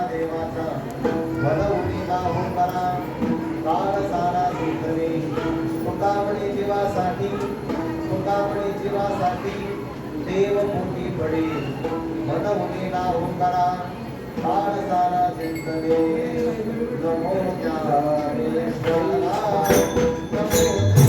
देवाचा मन उठीला होंबरा काळ सारा सुंदरे मुकामणी जीवासाठी देव मोठी पडे मन उठीला होंबरा काळ सारा चिंतने नमो ज्ञानेश्वराय नमो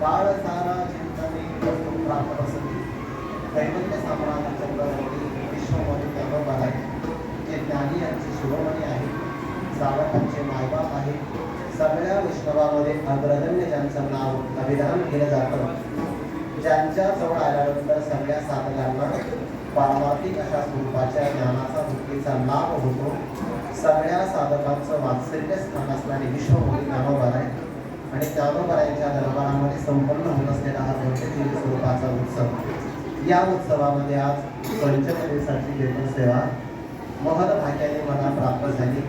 काळ सारा चिंतने वस्तू प्राप्त असती दैवन्य साम्राज्य चक्रवर्ती विश्वमध्ये त्याबरोबर आहे जे ज्ञानी यांचे शिरोमणी आहे सावकांचे मायबाप आहे सगळ्या वैष्णवामध्ये अग्रगण्य ज्यांचं नाव अभिधान केलं जातं ज्यांच्या जवळ आल्यानंतर सगळ्या साधकांना पारमार्थिक अशा स्वरूपाच्या ज्ञानाचा मुक्तीचा लाभ होतो सगळ्या साधकांचं वात्सल्य स्थान असणारे विश्वमोठी ज्ञानोबा आहे आणि ज्ञानोबारायांच्या दरबारामध्ये संपन्न होत असलेला हा पंचतीर्थ स्वरूपाचा उत्सव या उत्सवामध्ये आज पंचम दिवसाची कीर्तन सेवा महद भाग्याने मला प्राप्त झाली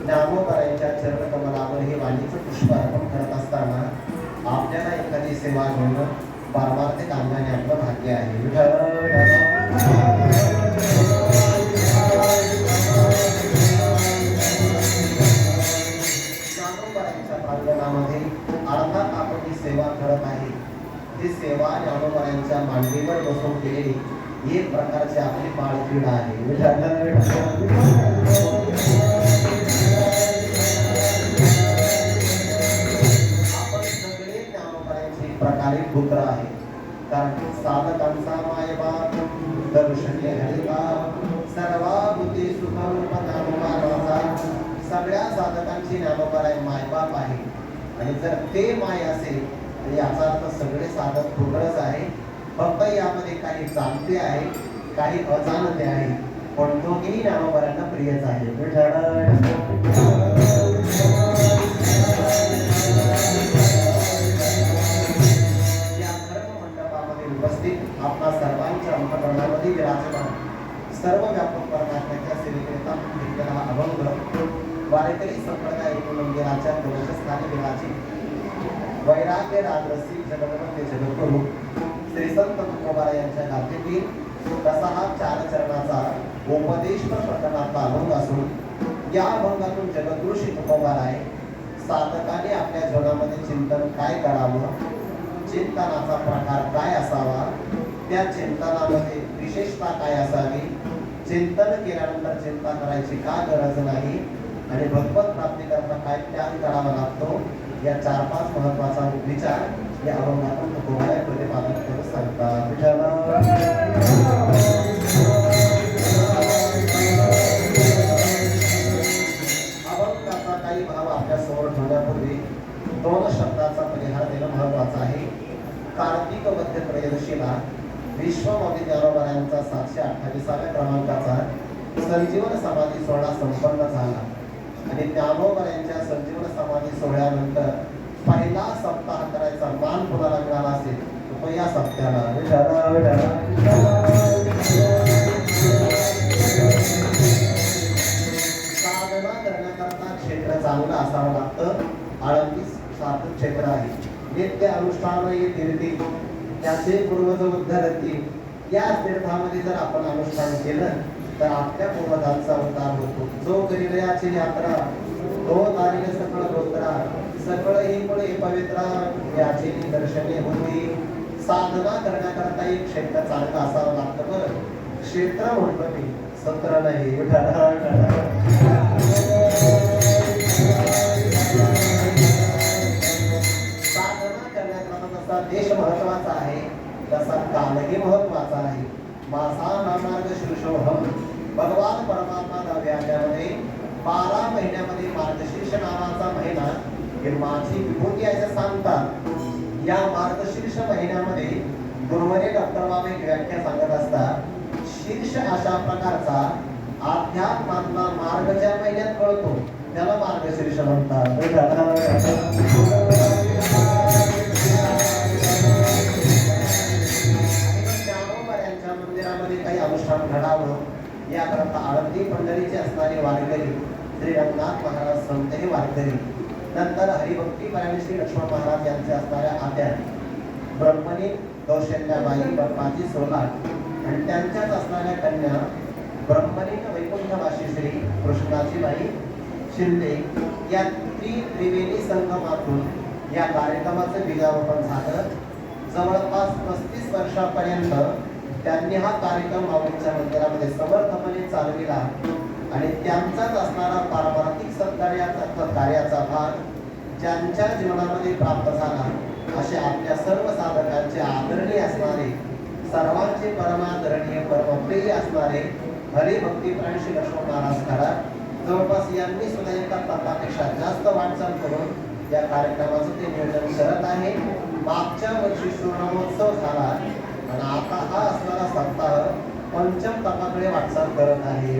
ज्ञानोबारायांच्या चरणकमलावर हे वाणीचं पुष्प अर्पण करत असताना आपल्याला एखादी सेवा घेणं पारमार्थिक अंगाने आपलं भाग्य आहे प्रांगणामध्ये अर्थात आपण ही सेवा करत आहे ती सेवा ज्ञानोबारायांच्या मांडीवर बसून केलेली एक प्रकारची आपली बाळक्रीडा आहे आपण सगळे ज्ञानोबारायांचे एक प्रकारे पुत्र आहे कारण साधकांचा मायबाप दर्शने हरिता सर्वाभूते सुखरूप ज्ञानोबा सगळ्या साधकांची ज्ञानोबाराय मायबाप आहे आणि जर ते माय असेल तर याचा अर्थ सगळे साधक पुत्रच आहे फक्त यामध्ये काही जाणते आहे काही अजाणते आहे पण दोघेही ज्ञानोबारांना प्रियच आहे या धर्म मंडपामध्ये उपस्थित आपल्या सर्वांच्या अंतःकरणामध्ये विराजमान सर्व व्यापक परमात्म्याच्या सेवेकरिता घेतलेला हा अभंग वारकरी संप्रदाय मंदिराच्या कवचस्थानी विराजित वैराग्य राजरसी जगन्नाथ जगद्गुरु श्री संत तुकोबारा यांच्या गाथेतील तसा हा 4 चरणाचा उपदेशपर प्रकरणातला अभंग असून या अभंगातून जगदृषी तुकोबार आहे साधकाने आपल्या जीवनामध्ये चिंतन काय करावं, चिंतनाचा प्रकार काय असावा, त्या चिंतनामध्ये विशेषता काय असावी, चिंतन केल्यानंतर चिंता करायची का गरज नाही आणि भगवत प्राप्तीकरता काय त्याग करावा लागतो, या 4-5 महत्वाचा विचार या अभंगातून तुकोबार प्रतिपादन करून सांगतात. अभंगाचा काही भाव आपल्या समोर ठेवण्यापूर्वी 2 शब्दाचा परिहार देणं महत्वाचं आहे. कार्तिक वद्य त्रयोदशीला विश्वमोदी ज्ञानोबारायांचा 728व्या क्रमांकाचा संजीवन समाधी सोहळा संपन्न झाला आणि ज्ञानोबारायांच्या संजीवन समाधी सोहळ्यानंतर पहिला सप्ताह करायचा मान कोणाला मिळाला असेल तो या सप्त्याला साधना करण्याकरता क्षेत्र चांगलं असावं लागतं. आळंदी साधक क्षेत्र आहे. नित्य अनुष्ठान ये तीर्थी त्याचे पूर्वज उद्धारतील या तीर्थामध्ये जर आपण अनुष्ठान केलं तर आपल्या पूर्वजांचा उद्धार होतो. जो गरिबयाची यात्रा तो तारीख सकळ गोत्रा सकळ ही पुढे पवित्रा याची दर्शने होती. साधना करण्याकरता एक क्षेत्र चांगलं असावं लागतं. बरं क्षेत्र म्हणतो मी सत्र नाही. साधना करण्याकरता जसा देश महत्वाचा आहे तसा कालही महत्वाचा आहे. मासा नामार्ग शीर्षोहम भगवान परमात्मा नव्यामध्ये 12 महिन्यामध्ये मार्गशीर्ष नावाचा महिना हे माझी विभूती असं सांगतात. या मार्गशीर्ष महिन्यामध्ये गुरुवारी डॉक्टर बाबा एक व्याख्या सांगत असतात. शीर्ष अशा प्रकारचा अध्यात्मातला मार्ग ज्या महिन्यात कळतो त्याला मार्गशीर्ष म्हणतात. ज्ञानोबारायांच्या मंदिरामध्ये काही अनुष्ठान घडावं याकरता आळंदी पंढरीचे असणारे वारकरी श्री रंगनाथ महाराज संत हे वारकरी, नंतर हरिभक्ती परायण श्री लक्ष्मण महाराज यांचे असणाऱ्या आत्या ब्रह्मणी कौशल्याबाई ब्रह्माजी सोलाट आणि त्यांच्याच असणाऱ्या कन्या ब्रह्मणी वैकुंठवासी श्री कृष्णाची बाई शिंदे या त्रिवेणी संगमातून या कार्यक्रमाचं बीजारोपण झालं. जवळपास 35 वर्षापर्यंत त्यांनी हा कार्यक्रम माऊलीच्या मंदिरामध्ये समर्थपणे चालविला आणि त्यांचाच असणारा पारंपरिक कार्याचा भाग ज्यांच्या जीवनामध्ये प्राप्त झाला असे आपल्या सर्व साधकांचे आदरणीय असणारे सर्वांचे परमादरणीय परमप्रिय असणारे हरिभक्तीप्राण श्री लक्ष्मण महाराज खरात जवळपास यांनी सुद्धा एका तासापेक्षा जास्त वाटचाल करून या कार्यक्रमाचं ते नियोजन करत आहे. मागच्या वर्षी सुवर्णमहोत्सव झाला आणि आता हा असणारा सप्ताह पंचम तपाकडे वाटचाल करत आहे.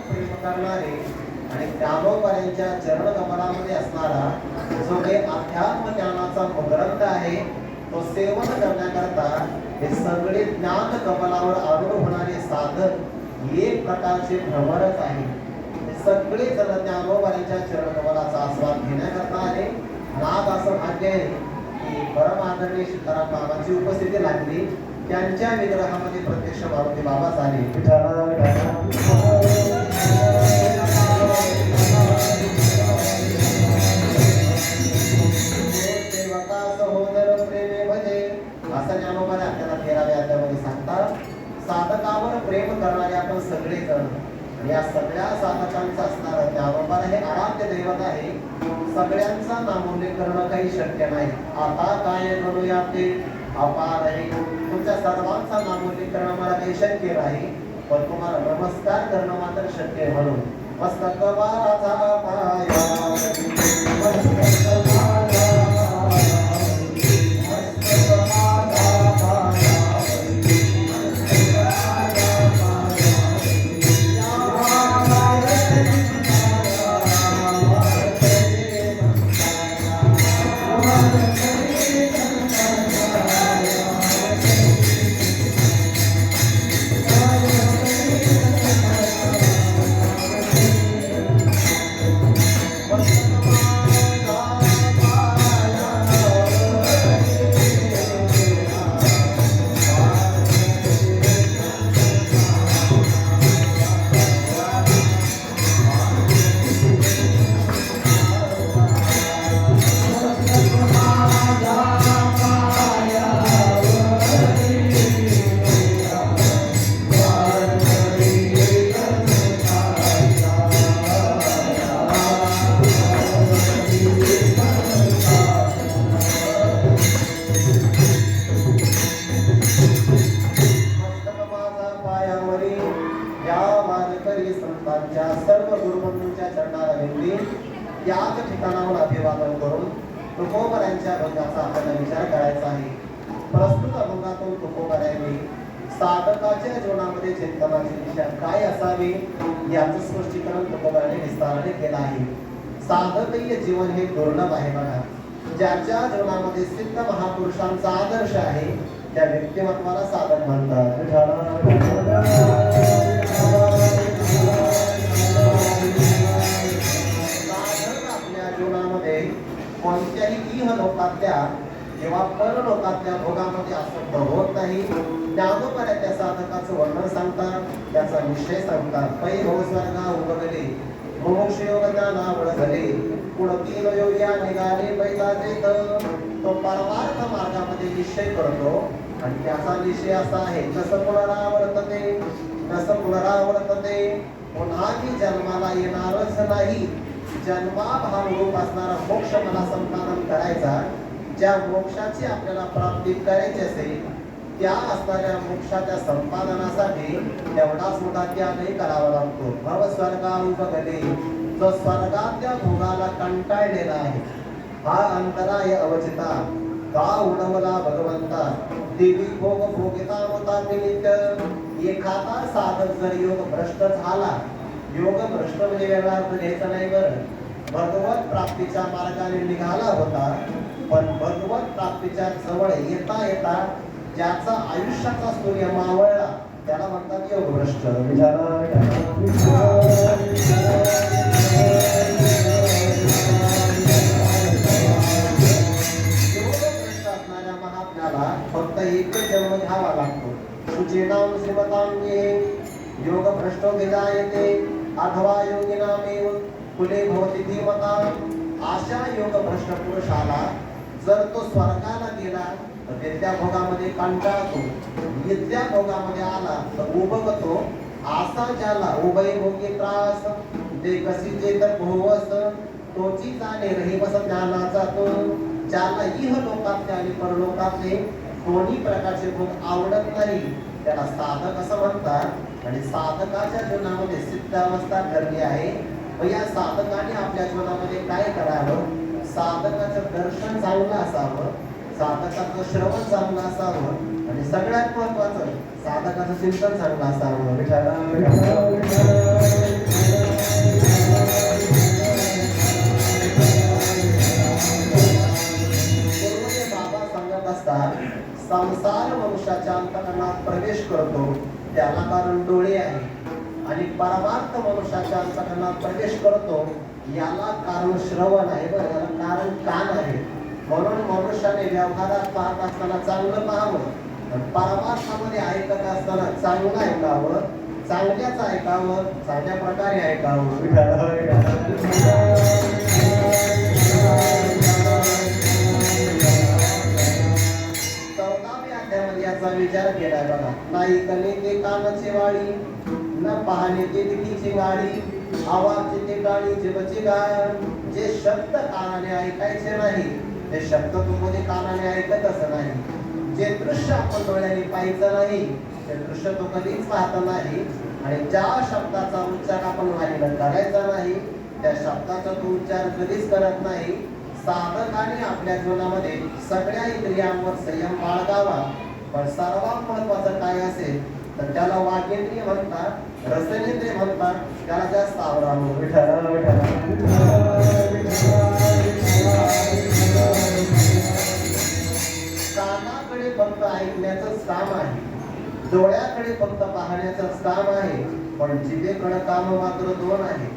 प्रेम करणारे आणि ज्ञानोबारायांच्या चरण कमलामध्ये असणारा जो काही अध्यात्म ज्ञानाचा ग्रंथ आहे तो सेवन करण्याकरता हे सगळे ज्ञान कमलावर आरूढ होणारे साधक एक प्रकारचे भ्रमरच आहे. हे सगळे जण ज्ञानोबारायांच्या चरण कमलाचा आस्वाद घेण्याकरता आले आणि आज असं भाग्य आहे की परम आदरणीय सीताराम बाबांची उपस्थिती लागली. त्यांच्या विग्रहामध्ये प्रत्यक्ष मारुती बाबाच आले. असं ज्ञानोबाने आपल्याला 13व्या अध्यायामध्ये सांगतात. साधकावर प्रेम करणारे आपण सगळे जण या सगळ्या साधकांचा असणारं ज्ञानोबाला हे आराध्य दैवत आहे. सगळ्यांचा नामोल्लेख करणं काही शक्य नाही. आता काय करूया ते अपार आहे. तुमच्या सर्वांचा नामोल्लेख करणं मला काही शक्य नाही पण तुम्हाला नमस्कार करणं मात्र शक्य आहे. म्हणून मस्तक बाळाचा पाया याच ठिकाणावर अभिवादन करून तुकोबरांच्या अभंगाचा आपल्याला विचार करायचा आहे. प्रस्तुत अभंगातून तुकोबरांनी साधकाच्या जीवनामध्ये चिंतनाची दिशा काय असावी याचं स्पष्टीकरण तुकोबराने विस्ताराने केलं आहे. साधकीय जीवन हे दुर्लभ आहे बघा. ज्याच्या जीवनामध्ये सिद्ध महापुरुषांचा आदर्श आहे त्या व्यक्तिमत्वाला साधक म्हणतात. साधक आपल्या जीवनामध्ये कोणत्याही इहलोकातल्या किंवा परलोकातल्या भोगामध्ये आसक्त होत नाही. ज्ञानोबऱ्या त्या साधकाचं वर्णन सांगतात, त्याचा विषय सांगतात. पै हो स्वर्गा उगवले मोक्ष योग ज्ञाना वळगले पुढतील योग्या निघाले पैजाचे तो परमार्थ मार्गामध्ये निश्चय करतो आणि त्याचा निश्चय असा आहे कसं पुनरावर्तते पुन्हा की जन्माला येणारच नाही. जन्माभाव रूप असणारा मोक्ष मला संपादन करायचा. ज्या मोक्षाची आपल्याला प्राप्ती करायची असेल त्या असणाऱ्या मोक्षाच्या संपादनासाठी एवढाच मोठा त्यागही करावा लागतो. भव स्वर्गा उपगले जो स्वर्गातल्या भोगाला कंटाळलेला आहे. हा अंतराय अवचिता का उडवला भगवंता देवी भोग भोगिता होता निमित्त. एखादा साधक जर योग भ्रष्ट झाला, योग भ्रष्ट म्हणजे वेगळा अर्थ घ्यायचा नाही बरं. भगवत प्राप्तीच्या मार्गाने निघाला होता पण भगवत प्राप्तीच्या जवळ येता येता ज्याचा आयुष्याचा सूर्य मावळला त्याला म्हणतात योग भ्रष्ट. असणाऱ्या महात्म्याला फक्त एकच जन्म घ्यावा लागतो. शुचीनाम श्रीमतां ये योग भ्रष्टो विजायते अथवा योगिनामेव कुले भवति धीमतां. अशा योग भ्रष्ट पुरुषाला जर तो स्वर्गाला गेला तर विद्या भोगामध्ये कंटाळतो, विद्या भोगामध्ये आला तर उबगतो. असा ज्याला उभय भोगी त्रास ते कशीचे तर भोवस तोची जाणे रहिवस ज्ञानाचा तो. ज्याला इह लोकातले आणि परलोकातले कोणी प्रकारचे भोग आवडत नाही त्याला साधक असं म्हणतात. आणि साधकाच्या जीवनामध्ये सिद्ध अवस्था ठरली आहे. या साधकाने आपल्या जीवनामध्ये काय करावं? साधकाचं दर्शन चांगलं असावं, साधकाचं श्रवण चांगलं असावं आणि सगळ्यात महत्वाचं साधकाचं चिंतन चांगलं असावं. बाबा सांगत असतात संसार मनुष्याच्या अंतःकरणात प्रवेश करतो त्याला कारण डोळे आहे आणि परमार्थ मनुष्याच्या अंतःकरणात प्रवेश करतो याला कारण श्रवण आहे बरं, याला कारण कान आहे. म्हणून मनुष्याने व्यवहारात पाहत असताना चांगलं पाहावं, परमार्थामध्ये ऐकत असताना चांगलं ऐकावं, चांगल्याच ऐकावं, चांगल्या प्रकारे ऐकावं. 14व्या अध्यायामध्ये याचा विचार केलाय बघा. नाही कने ते कानाची वाळी न पाहणे ते दिकीची गाडी आवाज ते गाडी जीवची गाय. जे शब्द कानाने ऐकायचे नाही ते शब्द तू कधी कानाने ऐकतच नाही. जे दृश्य आपण डोळ्याने पाहायचं नाही ते दृश्य तो कधीच पाहत नाही. आणि ज्या शब्दाचा उच्चार आपण वाणीनं करायचा नाही त्या शब्दाचा तो उच्चार कधीच करत नाही. साधकाने आपल्या जीवनामध्ये सगळ्या इंद्रियांवर संयम बाळगावा. पण सर्वात महत्वाचं काय असेल तर त्याला वागेंद्रिय म्हणतात, रसनेंद्रिय म्हणतात, त्याला जास्त आवडावं. कानाकडे फक्त ऐकण्याचंच काम आहे, डोळ्याकडे फक्त पाहण्याचंच काम आहे. पण जिभेकडे काम मात्र दोन आहे.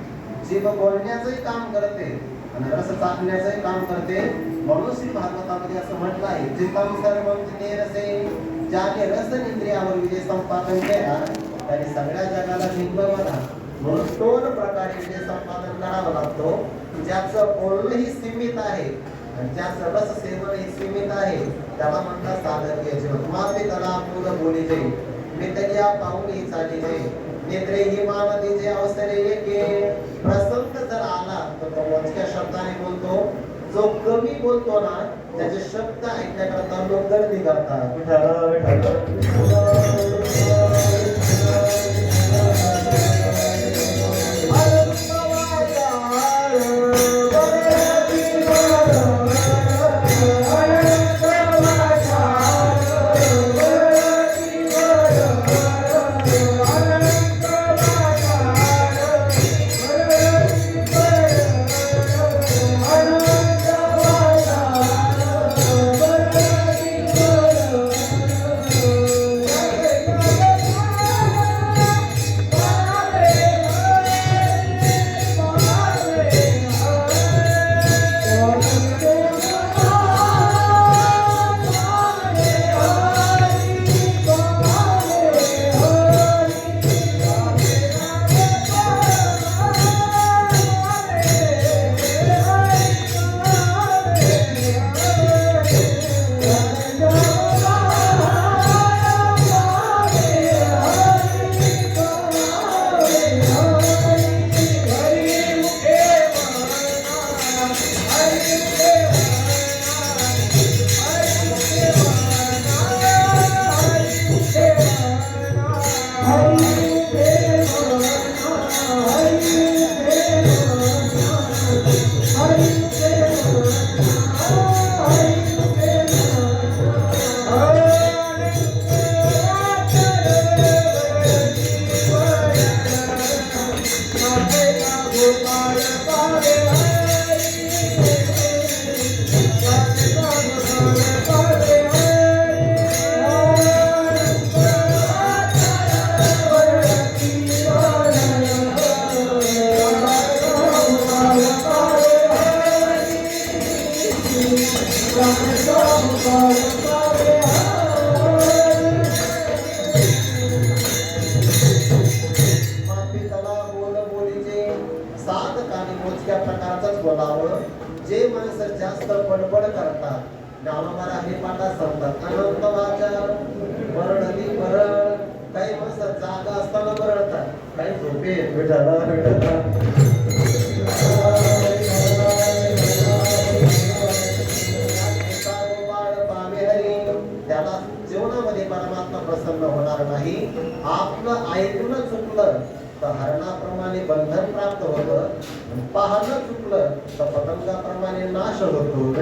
जीभ बोलण्याचंही काम करते आणि रस चाखण्याचंही काम करते. म्हणून श्री भागवतामध्ये असं म्हटलं आहे जितम सर्वम जिनेरसे. ज्याने रसनेंद्रियावर विजय संपादन केला त्याने सगळ्या जगाला जिंकलं म्हणा. म्हणून दोन प्रकारे विजय संपादन करावं लागतो. ज्याचं बोलणंही सीमित आहे आणि ज्याचं रस सेवनही सीमित आहे त्याला म्हणतात साधकीय जीवन. माते त्याला पूर्ण बोली जाईल मितल्या पाहुणी चाली जाईल नेत्रे ही मानती जे अवसरे येके. प्रसंग जर आला तर तो मोजक्या शब्दाने बोलतो. जो कमी बोलतो ना त्याचे शब्द ऐकण्याकरता लोक गर्दी करतात. मोजक्या प्रकारचंच बोलावं. जे माणसं जास्त बडबड करतात ज्ञानोबा हरिपाठात सांगतात अनंत वाचार बरडली बरड. काही माणसं जागा असताना बरडतात, काही झोपे त्याला जीवनामध्ये परमात्मा प्रसन्न होणार नाही. आपलं ऐकून चुकलं तर हरणाप्रमाणे बंधन प्राप्त होतं, पाहणं चुकलं तर पतंगाप्रमाणे नाश होतो.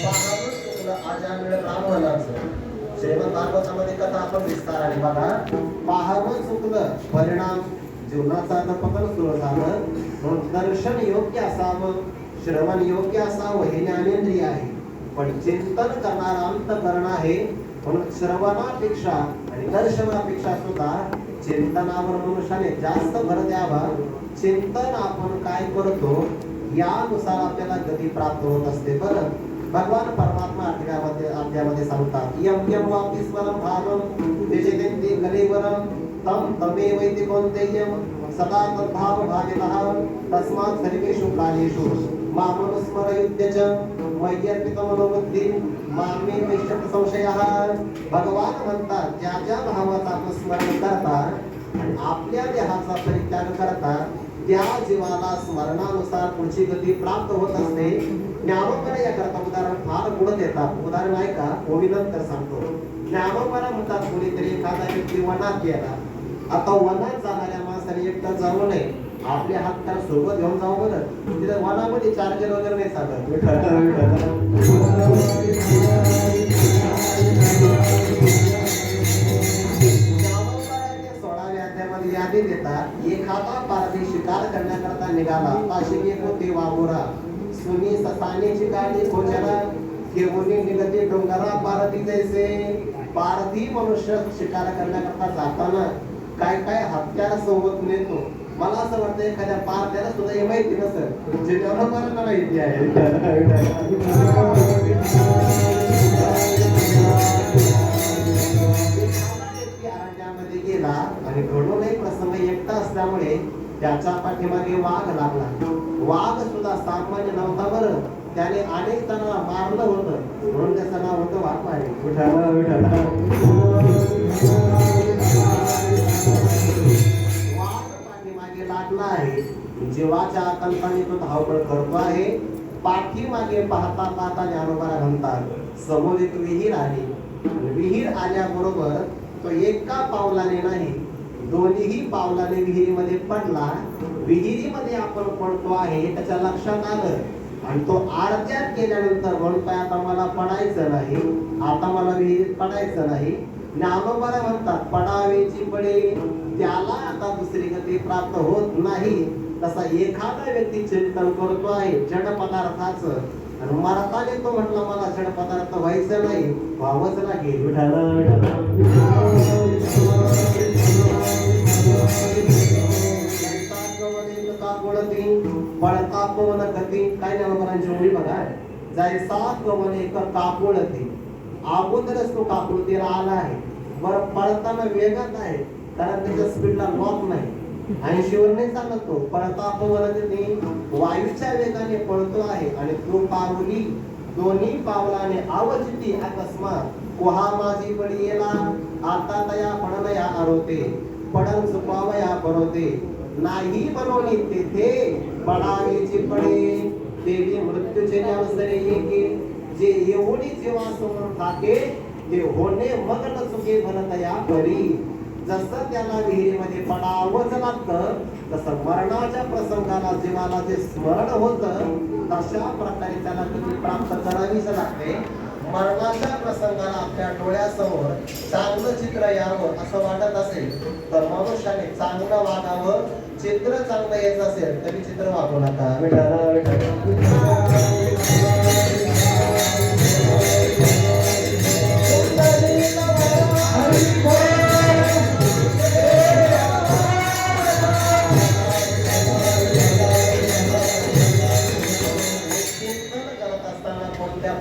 पाहणं चुकलं अजामिळ ब्राह्मणाचं. श्रीमद भागवतामध्ये कथा आपण विस्ताराने बघा. पाहणं चुकलं परिणाम जीवनाचा पतन सुरू झालं. म्हणून दर्शन योग्य असावं, श्रवण योग्य असावं हे ज्ञानेंद्रिय आहे, पण चिंतन करणारा अंतःकरण आहे. म्हणून श्रवणापेक्षा आणि दर्शनापेक्षा सुद्धा चिंतनावर मनुष्याने जास्त भर द्यावा. चिंतन आपण काय करतो यानुसार आपल्याला गती प्राप्त होत असते. बरं, भगवान परमात्मा अध्यायामध्ये सांगतात यम यम वापी स्मरम भावम तेजेते कलेवरम तम तमेवैति कौन्तेयम सदा तद्भाव भाविनः तस्मात् सर्वेषु कालेषु मामनुस्मरयुध्य च मय्यर्पितमनोबुद्धी मामे वैष्णव संशयः. भगवान म्हणतात ज्या ज्या भावाचा आपण स्मरण करता आणि आपल्या देहाचा परित्याग करता त्या जीवाला स्मरणानुसार पुढची गती प्राप्त होत असते. ज्ञानोबा याकरता उदाहरण फार गुण देतात. उदाहरण आहे का, ओवीनंतर सांगतो. ज्ञानोबा म्हणतात कोणीतरी एखादा व्यक्ती वनात गेला. आता वनात जाणाऱ्या माणसाने एकटा जाऊ नये, आपले हात तर सोबत घेऊन जाऊ. बरं, तिथे वनामध्ये चार्जर वगैरे नाही चालत. यादी देतात एखादा पारधी शिकार करण्याकरता निघाला. पाशिंगे होते वाघोरा सुनी ससानीची गाडी खोजरा घेऊन निघते डोंगरा पारधी जैसे. पारधी मनुष्य शिकार करण्याकरता जाताना काय काय हत्यार सोबत नेतो. मला असं वाटतं एखाद्या पारध्याला सुद्धा हे माहिती नसेल जे ज्ञानोबांना माहिती आहे. अरण्यामध्ये गेला आणि घडूनही प्रसंग एकटा असल्यामुळे त्याच्या पाठीमागे वाघ लागला. वाघ सुद्धा सामान्य नव्हता. बरं, त्याने अनेक जणांना मारलं होतं, म्हणून त्याचं नाव होतं वाघमारे. वाघ पाठीमागे लागला आहे. जीवाच्या आतंकाने तो धावपळ करतो आहे. पाठीमागे पाहता पाहता ज्ञानोबा म्हणतात समोर एक विहीर आली. विहीर आल्याबरोबर तो एका पावलाने नाही, दोन्हीही पावलाने विहिरीमध्ये पडला. विहिरीमध्ये आपण पडतो आहे त्याच्या लक्षात आलं आणि तो आरत्यात गेल्यानंतर म्हणतोय आता मला पडायचं नाही, आता मला विहिरीत पडायचं नाही. ज्ञानोबा म्हणतात पडावेची पडे, त्याला आता दुसरी गती प्राप्त होत नाही. तसा एखादा व्यक्ती चिंतन करतो आहे जड पदार्थाचं आणि मरताने तो म्हटला मला जड पदार्थ व्हायचं नाही, व्हावंच लागेल. पळता पवन गती काय ज्ञानोबांची ओळी बघा. जैसा पवन एक काकुळती, अगोदरच तो काकुळतीला आला आहे. बरं, पळताना वेगात आहे कारण त्याच्या स्पीडला लॉक नाही, 80 वर नाही चालत तो. पळता पवन गती वायूच्या वेगाने पळतो आहे आणि तो पारुली दोन्ही पावलाने आवजती अकस्मात कोहा माझी पडी येला आता तया पडनया आरोते. पडन चुकवावया परोते नाही बनवली तेथे पडावेचे पडे देवी मृत्यूचे अवसरे येके जे एवढी जेव्हा समोर ठाके ते होणे मग न चुके भरतया परी. जसं त्याला विहिरीमध्ये पडावंच लागतं तसं मरणाच्या प्रसंगाला जीवाला जे स्मरण होतं तशा प्रकारे त्याला किती प्राप्त करावीच लागते. मरणाच्या प्रसंगाला आपल्या डोळ्यासमोर चांगलं चित्र यावं असं वाटत असेल तर मनुष्याने चांगलं वागावं. चित्र चांगलं येत असेल तरी चित्र वागू नका.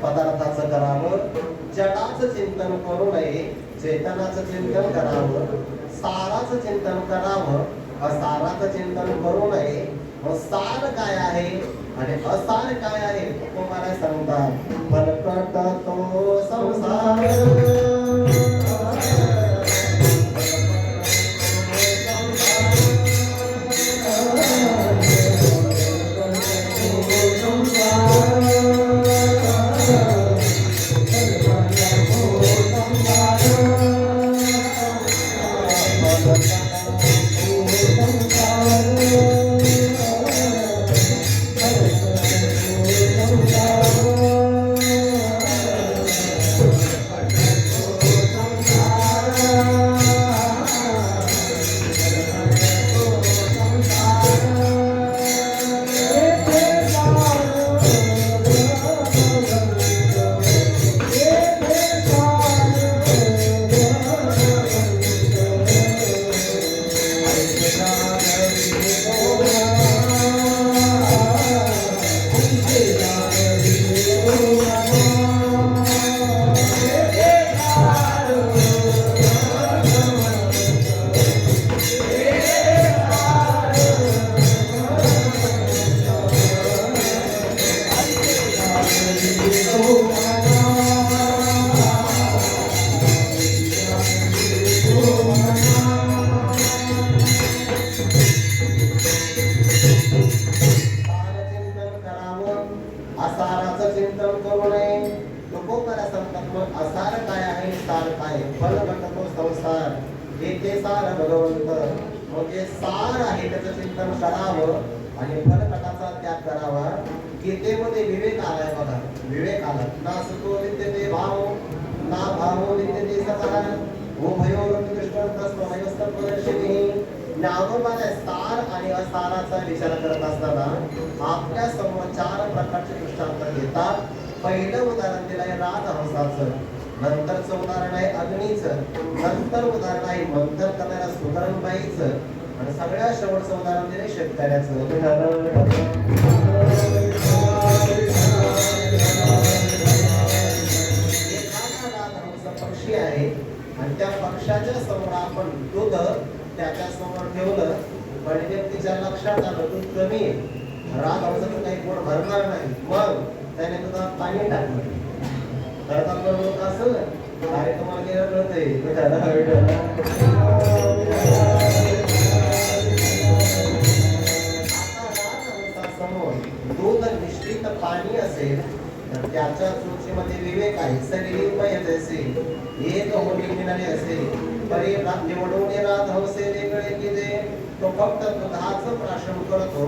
पदार्थाचं करावं, जडाचं चिंतन करू नये, चेतनाचं चिंतन करावं. साराचं चिंतन करावं, असाराचं चिंतन करू नये. मग सार काय आहे आणि असार काय आहे तो मला सांगतात. फलकट तो संसार असाराचं चिंतन करू नये. तुकोबरा सांगतात असार काय आहे सार काय. फल घटतो संसार येथे सार भगवंत. म्हणजे सार आहे त्याचं चिंतन करावं आणि फलकटाचा त्याग करावा. गीतेमध्ये विवेक आलाय बघा. विवेक आला ना सुतो विद्यते भाव ना भावो विद्यते सतः उभयोरपि दृष्टान्तस्त्वमयस्तत्वदर्शिनी. ज्ञानोबाने सार आणि असाराचा विचार करत असताना आपल्या समोर 4 प्रकारचे दृष्टांत घेतात. पहिलं उदाहरण दिलंय राजहंसाचं, नंतरचं उदाहरण आहे अग्नीचं, नंतर उदाहरण आहे मंथन करणाऱ्या सुधरणबाईचं आणि सगळ्या शेवटचं उदाहरण दिलंय शेतकऱ्याचं. पक्षी आहे आणि त्या पक्षाच्या समोर आपण दूध त्याच्या समोर ठेवलं पण व्यक्तीच्या लक्षात आलं दूध कमी आहे, राजहंसाचं काही पोट भरणार नाही, मग त्याने दुधात पाणी टाकलं तर आपलं लोक असं कार्यक्रमाला गेलं कळतंय. समोर दूध मिश्रित पाणी असेल तर त्याच्या चोचीमध्ये विवेक आहे. शरीरमय जैसे एक होणे मिळाले असेल परी निवडून राजहंसे वेगळे केले. तो फक्त दुधाचं प्राशन करतो,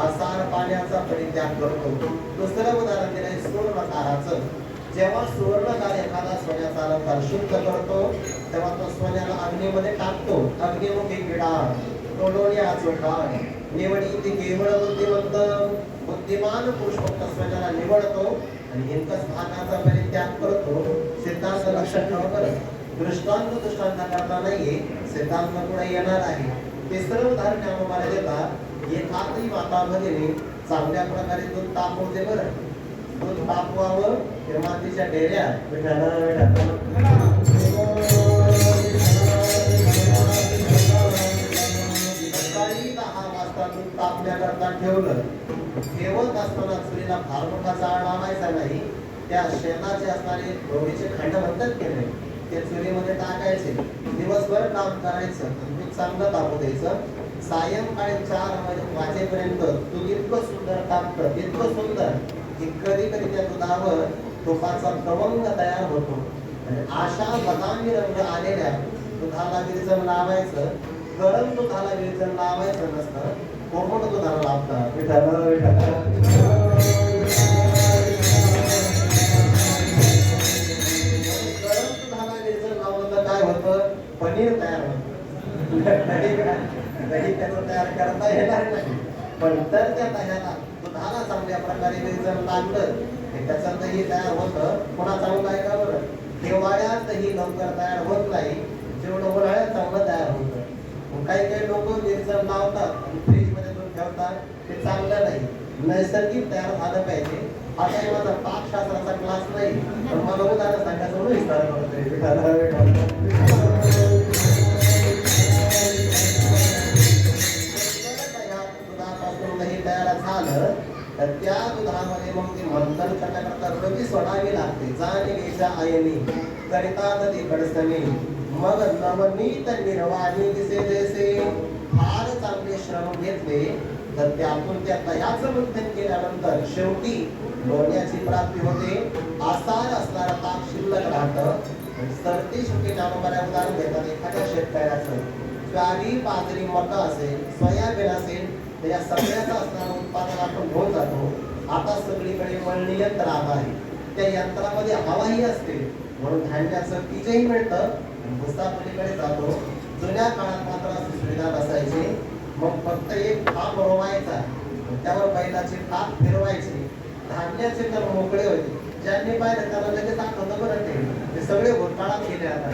आसार पाण्याचा परित्याग करतो. दुसरं उदाहरण दिलंय सुवर्णकाराचं. जेव्हा सुवर्णकार एखादा सोन्याचा अलंकार शुद्ध करतो तेव्हा तो सोन्याला अग्नीमध्ये टाकतो. अग्निमुखी किडा तोडोल्या चोखाड निवडी ती केवळ बुद्धिमंत. बुद्धिमान पुरुष फक्त सोन्याला निवडतो आणि इनकस भागाचा परित्याग करतो. सिद्धांत लक्षात ठेवा बरं. दृष्टांत करता नाहीये, सिद्धांत पुढे येणार आहे. तिसरं उदाहरण आम्हाला देतात. एखादी माता भगिनी चांगल्या प्रकारे दूध तापवते बरं. दूध तापवावं ते मातीच्या डेऱ्यात सकाळी 10 वाजता दूध तापण्याकरता ठेवलं. ठेवत असताना चुलीला फार मोठा जाळ लावायचा नाही. त्या शेणाचे असणारे गवळीचे खंड म्हणतात की नाही ते चुलीमध्ये टाकायचे. दिवसभर काम करायचं. चांगलं तापू द्यायचं. सायंकाळी 4 वाजेपर्यंत तू इतकं सुंदर तापतं, इतकं सुंदर की कधी कधी त्या दुधावर तुपाचा तवंग तयार होतो. आणि अशा बदामी रंग आलेल्या दुधाला विरजण लावायचं. गरम दुधाला विरजण लावायचं नसतं, कोमट दुधाला लावतात. विठाला विठाला काय होतं, पनीर तयार होतं. दही त्याचं तयार करता येणार नाही, पण तर त्या दह्याला दुधाला चांगल्या प्रकारे विरजण लागलं की त्याचं दही तयार होतं. पुन्हा चांगलं आहे का बरं, हिवाळ्यात दही लवकर तयार होत नाही, जेवढं उन्हाळ्यात चांगलं तयार होतं. काही काही लोक विरजण लावतात आणि फ्रीज मध्ये ठेवतात, ते चांगलं नाही. नैसर्गिक तयार झालं पाहिजे. हा काही माझा पाकशास्त्राचा क्लास नाही, पण मला उदाहरण सांगायचं म्हणून विस्तार करतोय. दुधापासून दही तयार झालं तर त्या दुधामध्ये मग ती मंथन करण्याकरता रवी सोडावी लागते. जाणीच्या आयनी करिता नदी कडसणी मग नवनीत निर्वाणी दिसे जैसे. फार चांगले श्रम घेतले तर त्यातून त्या दह्याचं मंथन केल्यानंतर शेवटी लोण्याची प्राप्ती होते. आसार असणारा ताक शिल्लक राहतं. सरती सुकीच्या बऱ्याच उदाहरण देतात. एखाद्या शेतकऱ्याचं ज्वारी, बाजरी, मका असेल, सोयाबीन असेल, तर या सगळ्याचं असणारं उत्पादन आपण घेऊन जातो. आता सगळीकडे मळणी यंत्र आलं आहे, त्या यंत्रामध्ये हवाही असते म्हणून धान्याचं बीजही मिळतं. भुसा पलीकडे जातो. जुन्या काळात मात्र अशी सुविधा नसायची. मग फक्त एक खाप रोवायचा, त्यावर बैलाची खाप फिरवायची. धान्याचे तर मोकळे होते. ज्यांनी पाहिलं त्याला लगेच आठवतं बरं ते सगळे घोटाळात गेले. आता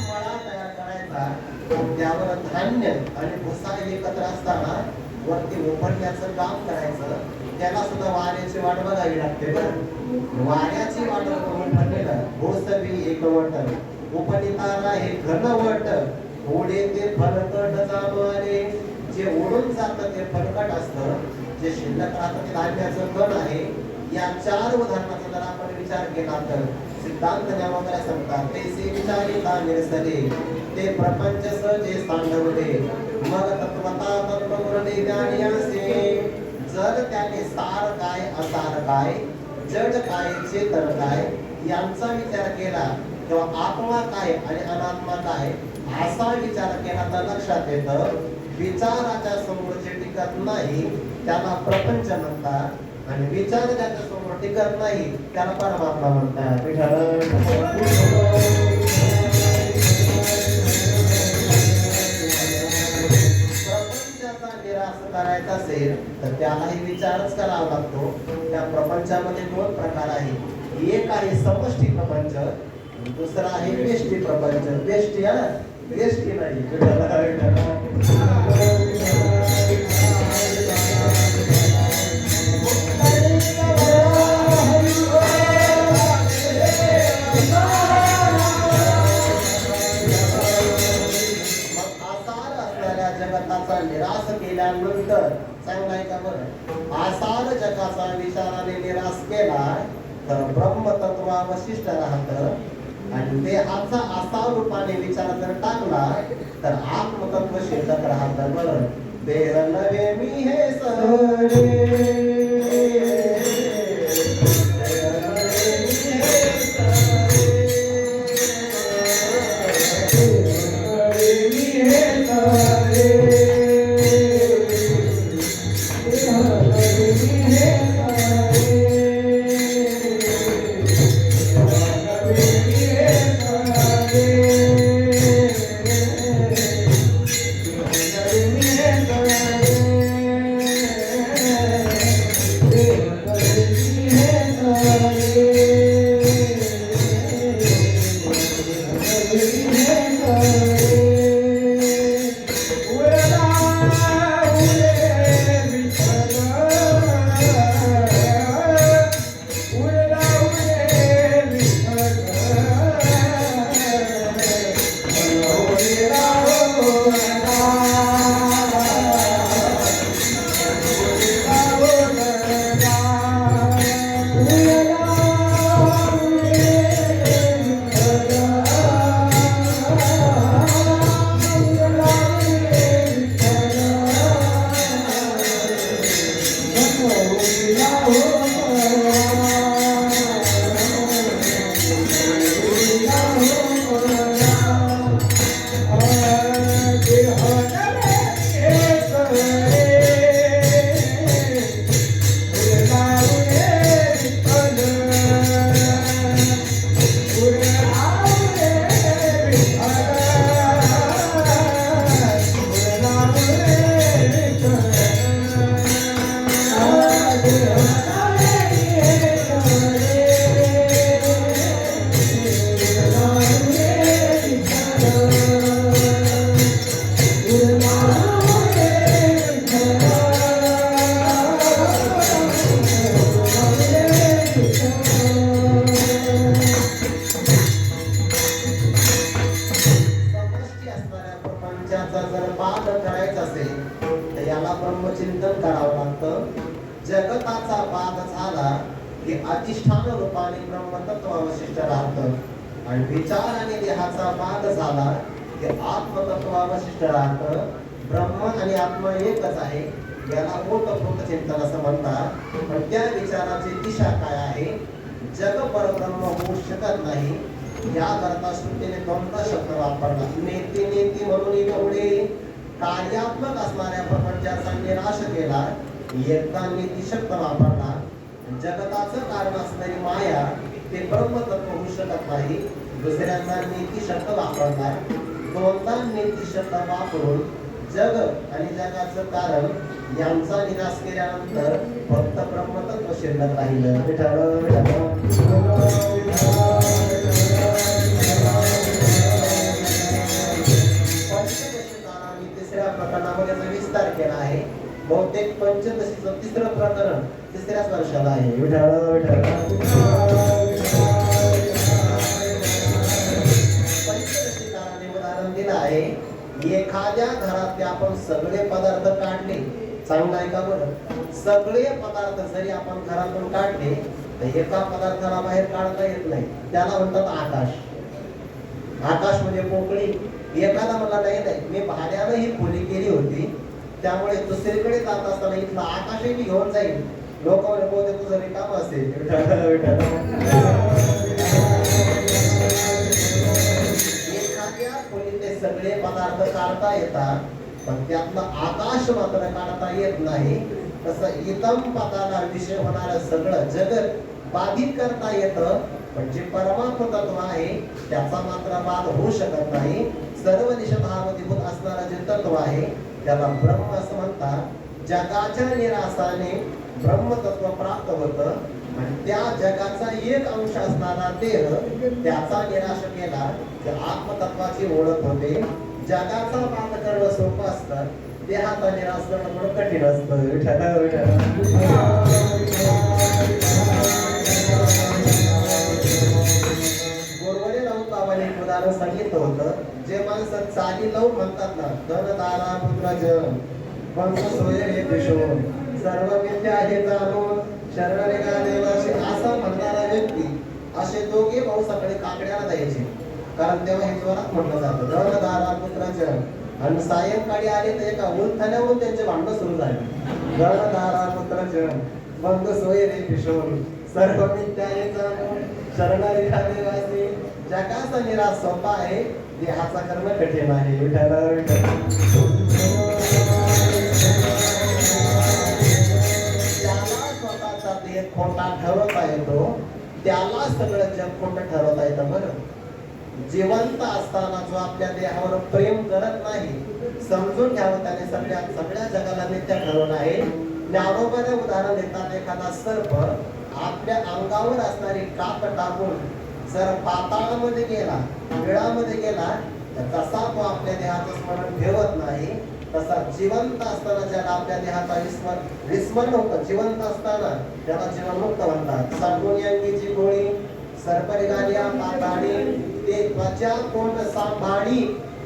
मळा तयार करायचा, त्यावर धान्य आणि भुसा एकत्र असताना वरती उभरण्याचं काम करायचं. त्याला सुद्धा वाऱ्याची वाट बघावी लागते. बरं, वाऱ्याची वाट बघून ठरलेलं भोसवी एकवट उपनिताला हे घनवट ओढे ते फलकट जाणवारे. जे ओढून जातं ते फलकट असतं, जे शिल्लक राहतं ते धान्याचं कण आहे. या 4 उदाहरणाचा जर आपण विचार केला तर सिद्धांत ज्ञानोदय सांगतात ते विचारिता निरसले ते प्रपंच जे सांडवले मग तत्वता तत्वमुरले ज्ञानी असे. जर त्याने सार काय असार काय जड काय चेतन काय यांचा विचार केला तेव्हा आत्मा काय आणि अनात्मा काय असा विचार केला तर लक्षात येतं विचाराच्या समोर जे टिकत नाही त्याला प्रपंच म्हणतात आणि विचार ज्याच्या समोर टिकत नाही त्याला परमात्मा म्हणतात. करायचा असेल तर त्यालाही विचारच करावा लागतो. त्या प्रपंचामध्ये 2 प्रकार आहेत. एक आहे समष्टी प्रपंच, दुसरा आहे व्यष्टी प्रपंच. व्यष्टी नाही. जगताचा निराश केल्यानंतर चांगलाय का बरं, आसार जगाचा विचाराने निराश केला तर ब्रह्मतत्व अवशिष्ट राहतं आणि देहाचा आसार रूपाने विचार जर टाकला तर आत्मतत्व शिल्लक राहतं. बरं, देह नवे मी हे सहरे जगताचा बाध झाला की अधिष्ठान रूपाने ब्रह्मतत्व अवशिष्ट राहतं, आणि विचार आणि देहाचा बाध झाला की आत्मतत्व अवशिष्ट राहतं. ब्रह्म आणि आत्मा एकच आहे, याला ओतप्रोत चिंतन असं म्हणतात. पण त्या विचाराची दिशा काय आहे? जग परब्रह्म होऊ शकत नाही, याकरता श्रुतीने कोणता शब्द वापरला? नेती नेती म्हणून एवढे कार्यात्मक असणाऱ्या प्रपंचाचा निराश केला, एकदा नीती शब्द वापरला. जगताचं कारण असणारी माया ते ब्रह्मतत्व होऊ शकत नाही, दुसऱ्यांदा नीती शब्द वापरला. दोनदा नीती शब्द वापरून जग आणि जगाचं कारण यांचा निराश केल्यानंतर फक्त ब्रह्मतत्व शिल्लक राहिलं. तिसऱ्या प्रकरणामध्ये विस्तार केला आहे. बहुतेक पंचदशीचं तिसरं प्रकरण तिसऱ्याच वर्षाला आहे. पंचदशी काराने उदाहरण दिलं आहे. एखाद्या घरातले आपण सगळे पदार्थ काढले, चांगलं आहे का बरं? सगळे पदार्थ जरी आपण घरातून काढले तर एका पदार्थाला बाहेर काढता येत नाही, त्याला म्हणतात आकाश. आकाश म्हणजे पोकळी. एखादा मला नाही मी भाड्यानं ही खोली केली होती, त्यामुळे दुसरीकडे जात असताना इथलं आकाशही मी घेऊन जाईल. लोक म्हणे बोलते तुझं रिकाम असेल. एखाद्या खोलीतले सगळे पदार्थ काढता येतात, पण त्यातलं आकाश मात्र काढता येत नाही. तसं इतम पदाला विषय होणारं सगळं जगत बाधित करता येतं, पण जे परमात्म तत्व आहे त्याचा मात्र बाध होऊ शकत नाही. सर्व निषेधामधीभूत असणारं जे तत्व आहे त्याला ब्रह्म असं म्हणतात. जगाच्या निरासाने ब्रह्मतत्व प्राप्त होतं, आणि त्या जगाचा एक अंश असणारा देह त्याचा निराश केला की आत्मतत्वाची ओळख होते. जगाचा बाध करणं सोपं असतं, देहाचा निराश करणं थोडं कठीण असतं. गोरवडे लावून बाबाने एक उदाहरण सांगितलं होतं. जे माणसं चाली लावून म्हणतात ना, धन दारा पुत्राजन वंश सोय हे दिशोन सर्व विद्या हे जाणून शरण रेगा देवाचे, असा म्हणणारा व्यक्ती, असे दोघे भाऊ सकाळी काकड्याला द्यायचे, कारण तेव्हा हे जोरात म्हटलं जातं धन दारा पुत्राजन. आणि सायंकाळी आले तर एका उलथण्यावरून त्यांचे भांडण सुरू झाले. धन दारा पुत्राजन वंश सोय रे दिशोन सर्व विद्या हे जाणून शरण रेगा देवाचे. जगाचा निराश सोपा आहे, देहाचा कर्म कठीण आहे. ज्याला स्वतःचा देह खोटा ठरवता येतो त्याला सगळं जग खोटं ठरवता येतं. बरं, जिवंत असताना जो आपल्या देहावर प्रेम करत नाही, समजून घ्यावं त्याने सगळ्या जगाला मिथ्या ठरवलं आहे. ज्ञानोबाने उदाहरण देतात. एखादा सर्प आपल्या अंगावर असणारी काप टाकून जर पाताळामध्ये गेला, विळामध्ये गेला, तर तसा तो आपल्या देहाचं स्मरण ठेवत नाही. तसा जिवंत असताना ज्याला आपल्या देहाचा विस्मरण होतं, जिवंत असताना त्याला जीवनमुक्त म्हणतात. साठवणीची गोळी सर्परिगालिया पाताळी ते त्वचा कोण सांभाळी,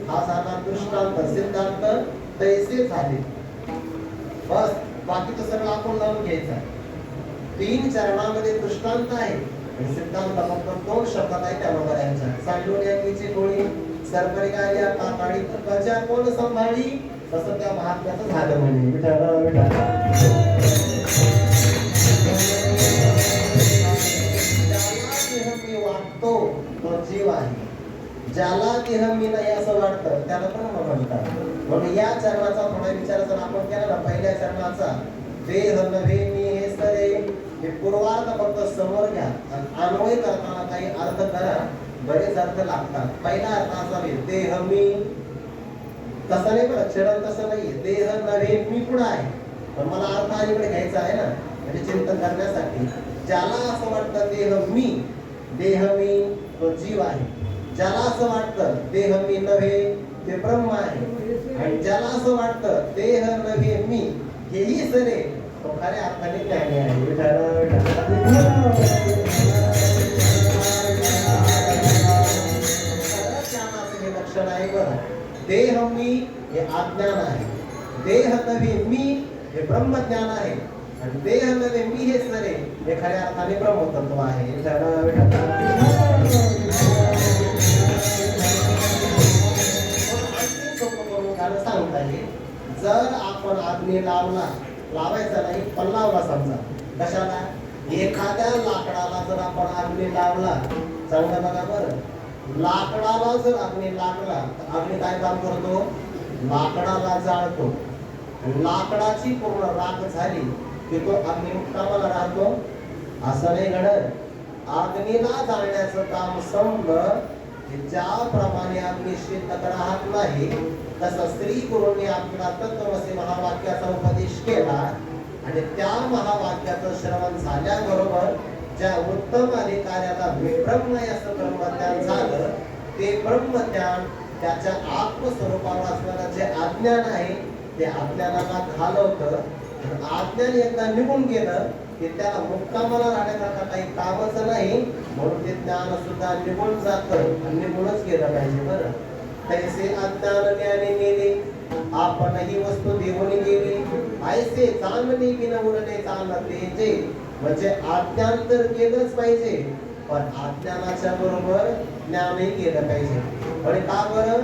हा झाला दृष्टांत. सिद्धांत तैसे झाले, बस बाकी तर सगळं आपण लावून घ्यायचा. 3 चरणामध्ये दृष्टांत आहे, सिद्धांत फक्त 2 शब्दात आहे त्या बघायच्या. साठवणीची गोळी सर्परिगालिया पाताळी त्वचा कोण सांभाळी, तसं त्या महात्म्याचं झालं म्हणे. ज्याला देह मी वाटतो तो जीव आहे, ज्याला देह मी नाही असं वाटतं त्याला ब्रह्म म्हणतात. म्हणून या चरणाचा थोडा विचार जर आपण केला ना, पहिल्या चरणाचा देह नव्हे मी हे सरे, हे पूर्वार्थ फक्त समोर घ्या आणि अन्वय करताना काही अर्थ करा, बरेच अर्थ लागतात. पहिला अर्थ असावे देह मी, तसं नाही बरं, क्षरण तसं नाहीये. देह नव्हे मी पुढे आहे, पण मला अर्थ अलीकडे घ्यायचा आहे ना, म्हणजे चिंतन करण्यासाठी. ज्याला असं वाटतं देह मी तो जीव आहे, ज्याला असं वाटतं देह मी नव्हे ते ब्रह्म आहे, आणि ज्याला असं वाटतं देह नव्हे मी हेही सरे, तो खऱ्या अर्थाने ज्ञानी आहे. ज्ञानाचं हे लक्षण आहे बरं. देह मी हे अज्ञान आहे, देह नव्हे मी हे ब्रह्मज्ञान आहे. आणि देह नव्हे मी हे सरे हे खऱ्या अर्थाने ब्रह्मतत्व आहे. सांगता येईल जर आपण अग्नी लावायचा नाही पण लावला समजा कशाला एखाद्या लाकडाला जर आपण अग्नी लावला चांगलं बघा बरं लाकडाला जर अग्नी लागला तर अग्नी काय काम करतो लाकडाला जाळतो लाकडाची पूर्ण राख झाली की तो अग्नी कामाला राहतो असं नाही घडत. अग्नीला जाळण्याचं काम संपलं ज्याप्रमाणे अग्नी शिल्लक राहत नाही तसं श्री गुरूंनी आपला तत्वमसी महावाक्याचा उपदेश केला आणि त्या महावाक्याचं श्रवण झाल्याबरोबर ज्या उत्तम अधिकाऱ्याला ब्रह्मय असं ब्रह्मज्ञान झालं ते ब्रह्मज्ञान त्याच्या आत्मस्वरूपावर असणारं जे अज्ञान आहे ते अज्ञानाला घालवतं. अज्ञान एकदा निघून गेलं की त्याला मुक्कामाला राहण्याकरता काही कामच नाही म्हणून ते ज्ञान सुद्धा निघून जातं आणि निघूनच गेलं पाहिजे. बरं तैसे अज्ञान ज्ञानी मेले आपण ही वस्तू देऊन गेली ऐसे चांदणी बिन उरले चालते जे म्हणजे अज्ञान तर केलंच पाहिजे पण अज्ञानाच्या बरोबर ज्ञानही केलं पाहिजे. आणि का बरं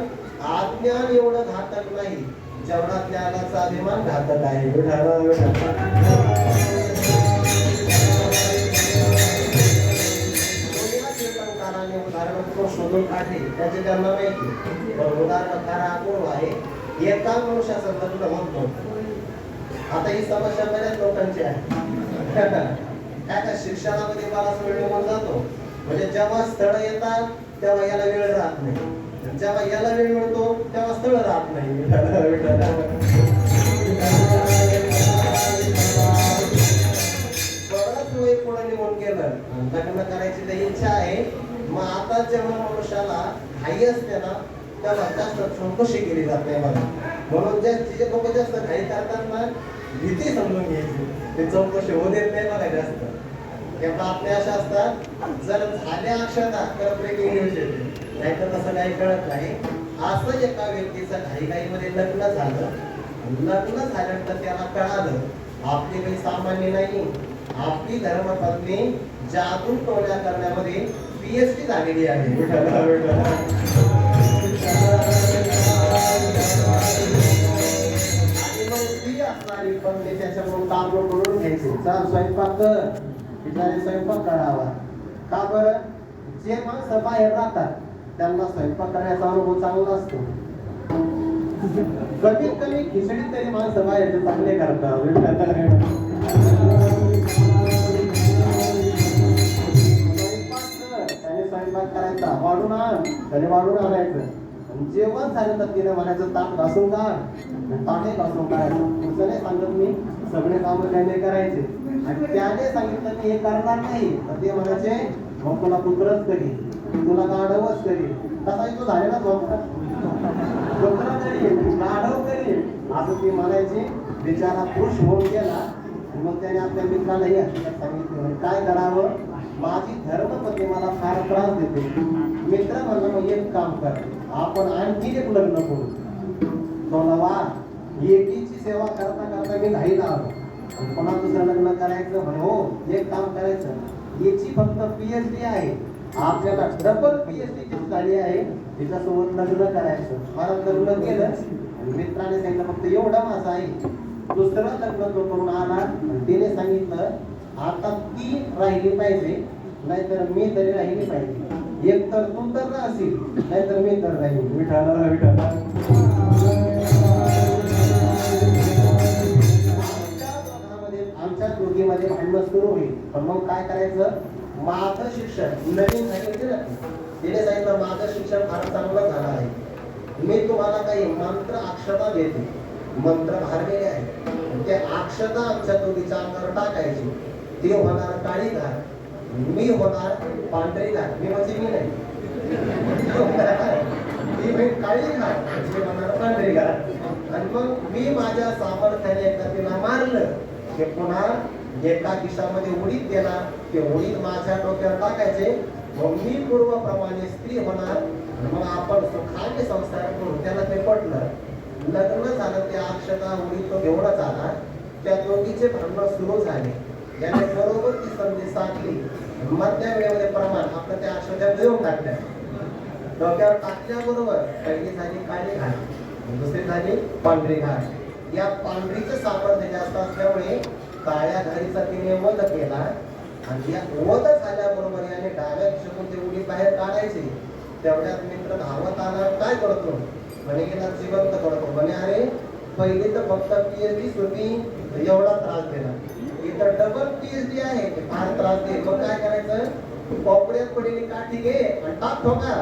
अज्ञान एवढं घातक नाही जेवढा ज्ञानाचा अभिमान घातक आहे. उदाहरण शोधून काढले त्याचे त्यांना माहिती उदाहरण खरा कोण आहे एका मनुष्याचं लग्न होत नव्हतं. आता ही समस्या बऱ्याच लोकांची आहे. काय शिक्षणामध्ये बराच वेळ निघून जातो म्हणजे जेव्हा स्थळ येतात तेव्हा याला वेळ राहत नाही जेव्हा याला वेळ मिळतो तेव्हा स्थळ राहत नाही. बराच वेळ पुढे निघून गेलं लग्न करायची तर इच्छा आहे मग आता जेव्हा मनुष्याला घाई असते ना तेव्हा जास्त चौकशी केली जात नाही बघा म्हणून जे लोक जास्त घाई करतात ना भीती समजून घ्यायची ते चौकशी होऊ देत नाही बघा जास्त. तेव्हा आपल्या अशा असतात जर झाल्या अक्षता तर ब्रेकिंग न्यूज येते नाहीतर तसं काही कळत नाही. असं एका व्यक्तीचं घाईघाईमध्ये लग्न झाल्यानंतर त्याला कळालं आपली काही सामान्य नाही आपली धर्मपत्नी जादू टोळ्या करण्यामध्ये PhD झालेली आहे. आणि मग ती असणारी पण ते त्याच्याकडून काम करून घ्यायचे चाल स्वयंपाक कर बिचारे स्वयंपाक करावा. का बरं जे माणसं बाहेर राहतात त्यांना स्वयंपाक करण्याचा अनुभव चांगला असतो. कमीत कमी खिचडी तरी माणसं बाहेरचे चांगले करतात. स्वयंपाक करायचा वाढून आण त्याने वाढून आणायचं जेवण झालं तर तिने म्हणायचं ताट घासून काढ ताटे घासून काढायचं पुढचं नाही सांगत मी सगळे काम त्याने करायचे आणि त्याने सांगितलं मी हे करणार नाही तर ते म्हणायचे मग तुला पुत्रच करी तुला गाढवच करी तसाही तो झालेला पुत्र करी गाढव करी असं ती म्हणायची बिचारा पुरुष होऊन गेला आणि मग त्याने आपल्या मित्राला ही हकीकत सांगितली काय करावं माझी धर्मपत्नी मला फार त्रास देते. मित्र म्हणलं मग एक काम कर आपण आणखी एक लग्न करू. तो नवा एकीची सेवा करता करता मी घाईला आलो पुन्हा दुसरं लग्न करायचं म्हणे हो एक काम करायचं याची फक्त PhD आहे आपल्याला डबल PhD झाली आहे तिच्यासोबत लग्न करायचं. मला लग्न केलं मित्राने सांगितलं फक्त एवढा माझा आहे दुसरं लग्न तो करून आला तिने सांगितलं आता ती राहिली पाहिजे नाहीतर मी तरी राहिली पाहिजे एक तर तू तर राहशील नाहीतर मी तर राहील. आमच्या दोघीमध्ये भांडण सुरू होईल पण मग काय करायचं माझं शिक्षण नवीन सांगितलं तिने सांगितलं माझं शिक्षण फार चांगलं झालं आहे मी तुम्हाला काही मंत्र अक्षता देते मंत्र भारलेले आहे ते अक्षता आमच्या दोघीच्या अंगावर टाकायची ती होणार काळी घाट मी होणार पांढरी घाट मी म्हणजे मी नाही काळी घाट म्हणजे होणार पांढरी घाट आणि मग मी माझ्या सामर्थ्याने एकदा तिला मारलं की पुन्हा एका दिशामध्ये उडीत देणार ते उडीत माझ्या डोक्यावर टाकायचे मग मी पूर्वप्रमाणे स्त्री होणार मग आपण सुखाने संस्कार करू. त्याला ते पटलं लग्न झालं ते अक्षता उडीत तो एवढं झाला त्या दोघीचे भांडण सुरू झाले. याने बरोबर ती संधी साधली. मधल्या वेळेमध्ये प्रमाण आपलं त्या अक्षरात देऊन टाकल्या. डोक्यावर टाकल्याबरोबर पहिली झाली काळी घाट, दुसरी झाली पांढरी घाट. या पांढरीचं सामर्थ्य जास्त असल्यामुळे काळ्या घारीचा तिने वध केला आणि या वध झाल्याबरोबर याने डाव्या दिशेतून ते उडी बाहेर काढायची. तेवढ्यात मित्र धावत आला. काय करतो म्हणे, गेला जिवंत करतो म्हणे. अरे पहिली तर फक्त PhD होती, एवढा त्रास दिला. इथं डबल PhD आहे, फार त्रास दे. मग काय करायचं, कोपऱ्यात पडलेली काठी घे आणि टाक ठोका.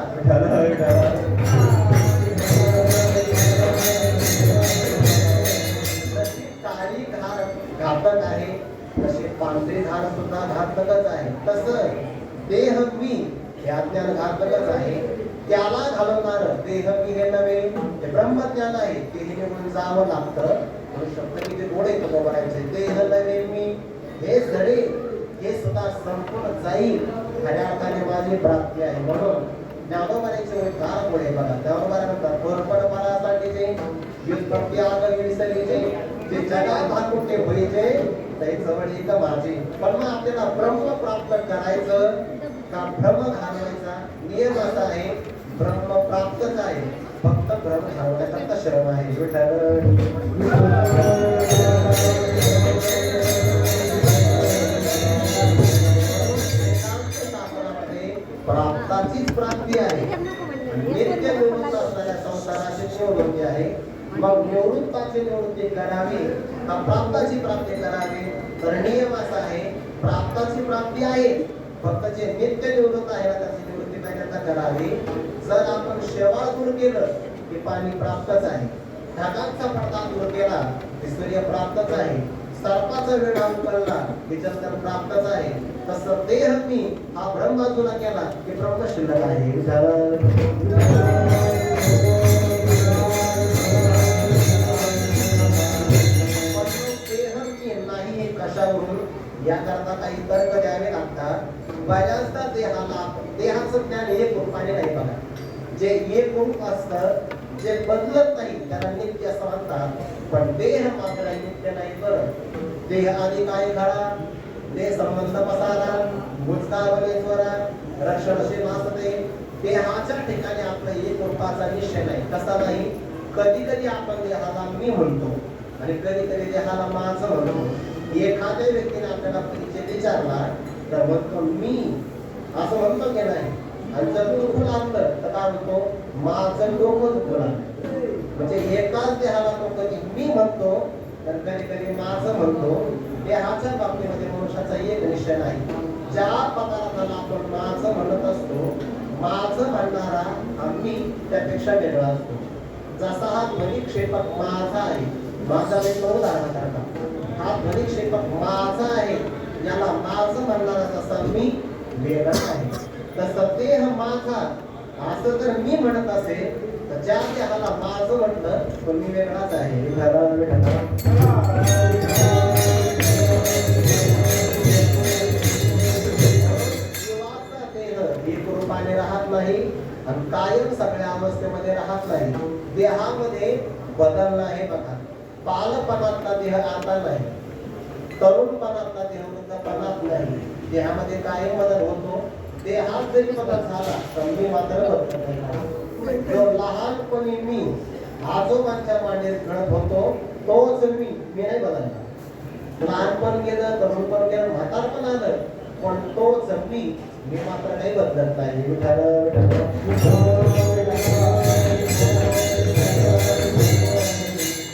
काळी धार घातक आहे, तशी पांढरी धार सुद्धा घातकच आहे. तसं देह मी हे अज्ञान घातकच आहे. त्याला घालवणार देह मी हे नव्हे, ते ब्रह्मज्ञान आहे. ते निघून जावं लागतं. म्हणून शब्द किती गोडे तो म्हणायचे, देह नव्हे मी हे जडे, हे सुद्धा संपूर्ण जाईल. खऱ्या अर्थाने माझी प्राप्ती आहे. म्हणून ज्ञानोबाचे उद्धार पुढे बघा. ज्ञानोबानंतर कोरपण मनासाठीचे व्युत्पत्ती आग विसरीचे, जे जगात भाकुटे होईचे ते जवळ एक माझे. पण मग आपल्याला ब्रह्म प्राप्त करायचं का भ्रम घालवायचा? नियम असा आहे, ब्रह्म प्राप्तच आहे, फक्त भ्रम घालवण्याकरता श्रम आहे. प्राप्ताचीच प्राप्ती आहे. नित्य निवृत्त असणाऱ्या संसाराची निवृत्ती आहे. मग निवृत्ताची निवृत्ती करावी का प्राप्ताची प्राप्ती करावी? तर नियम असा आहे, प्राप्ताची प्राप्ती आहे, फक्त जे नित्य निवृत्त आहे ना त्याची निवृत्ती पहिल्यांदा करावी. जर आपण शेवाळ दूर केलं की पाणी प्राप्तच आहे, ढगांचा पडदा दूर केला की सूर्य प्राप्तच आहे, सर्पाचा वेढा उकलला की चंद्र प्राप्तच आहे. तसं देह मी हा ब्रह्म बाजूला केला की ब्रह्म शिल्लक आहे. नाही कशावरून याकरता काही तर्क द्यावे लागतात. बऱ्याचदा देहाचं ज्ञान एक रूपाने नाही बघा. जे एक रूप असतं, जे बदलत नाही त्याला नित्य असं म्हणतात. पण देह मात्र नित्य नाही. करत देह आधी काय घडा, देह संबंध पसारा, भूतकाळ वनेश्वरा रक्षणशी वासते. देहाच्या ठिकाणी आपला एक रूपाचा निश्चय नाही. कसा नाही, कधी कधी आपण देहाला मी म्हणतो आणि कधी कधी देहाला माझं म्हणतो. एखाद्या व्यक्तीने आपल्याला परिचय विचारला तर म्हणतो मी असं म्हणतो की नाही. आणि जर दुखू लागलं तर काय म्हणतो, माझं डोकं दुखू लागलं. म्हणजे एकाच देहाला तो कधी मी म्हणतो तर कधी कधी माझं म्हणतो. देहाच्या बाबतीमध्ये मनुष्याचा एक निश्चय नाही. ज्या पदार्थाला आपण माझं म्हणत असतो, माझं म्हणणारा आम्ही त्यापेक्षा वेगळा असतो. जसा हा ध्वनिक्षेपक माझा आहे, माझा मी तो उदाहरण करता, हा ध्वनिक्षेपक माझा आहे, याला माझं म्हणणारा जसा मी वेगळा आहे, तसं देह माझा असं जर मी म्हणत असेल तर ज्या देहाला माझं म्हटलं तो मी वेगळाच आहे. एक रूपाने राहत नाही आणि कायम सगळ्या अवस्थेमध्ये राहत नाही. देहामध्ये बदल नाही बघा. बालपणातला देह आता नाही, तरुणपणातला देह वृद्धपणात नाही. देहामध्ये कायम बदल होतो. देहात जरी बदल झाला तर मी मात्र बदलत नाही. जो लहानपणी मी आजोबांच्या मांडीत घडत होतो तोच मी नाही बदलला. लहानपण गेलं, तरुणपण गेलं, म्हातारपण आलं, पण तोच मी मात्र काही बदलत नाही.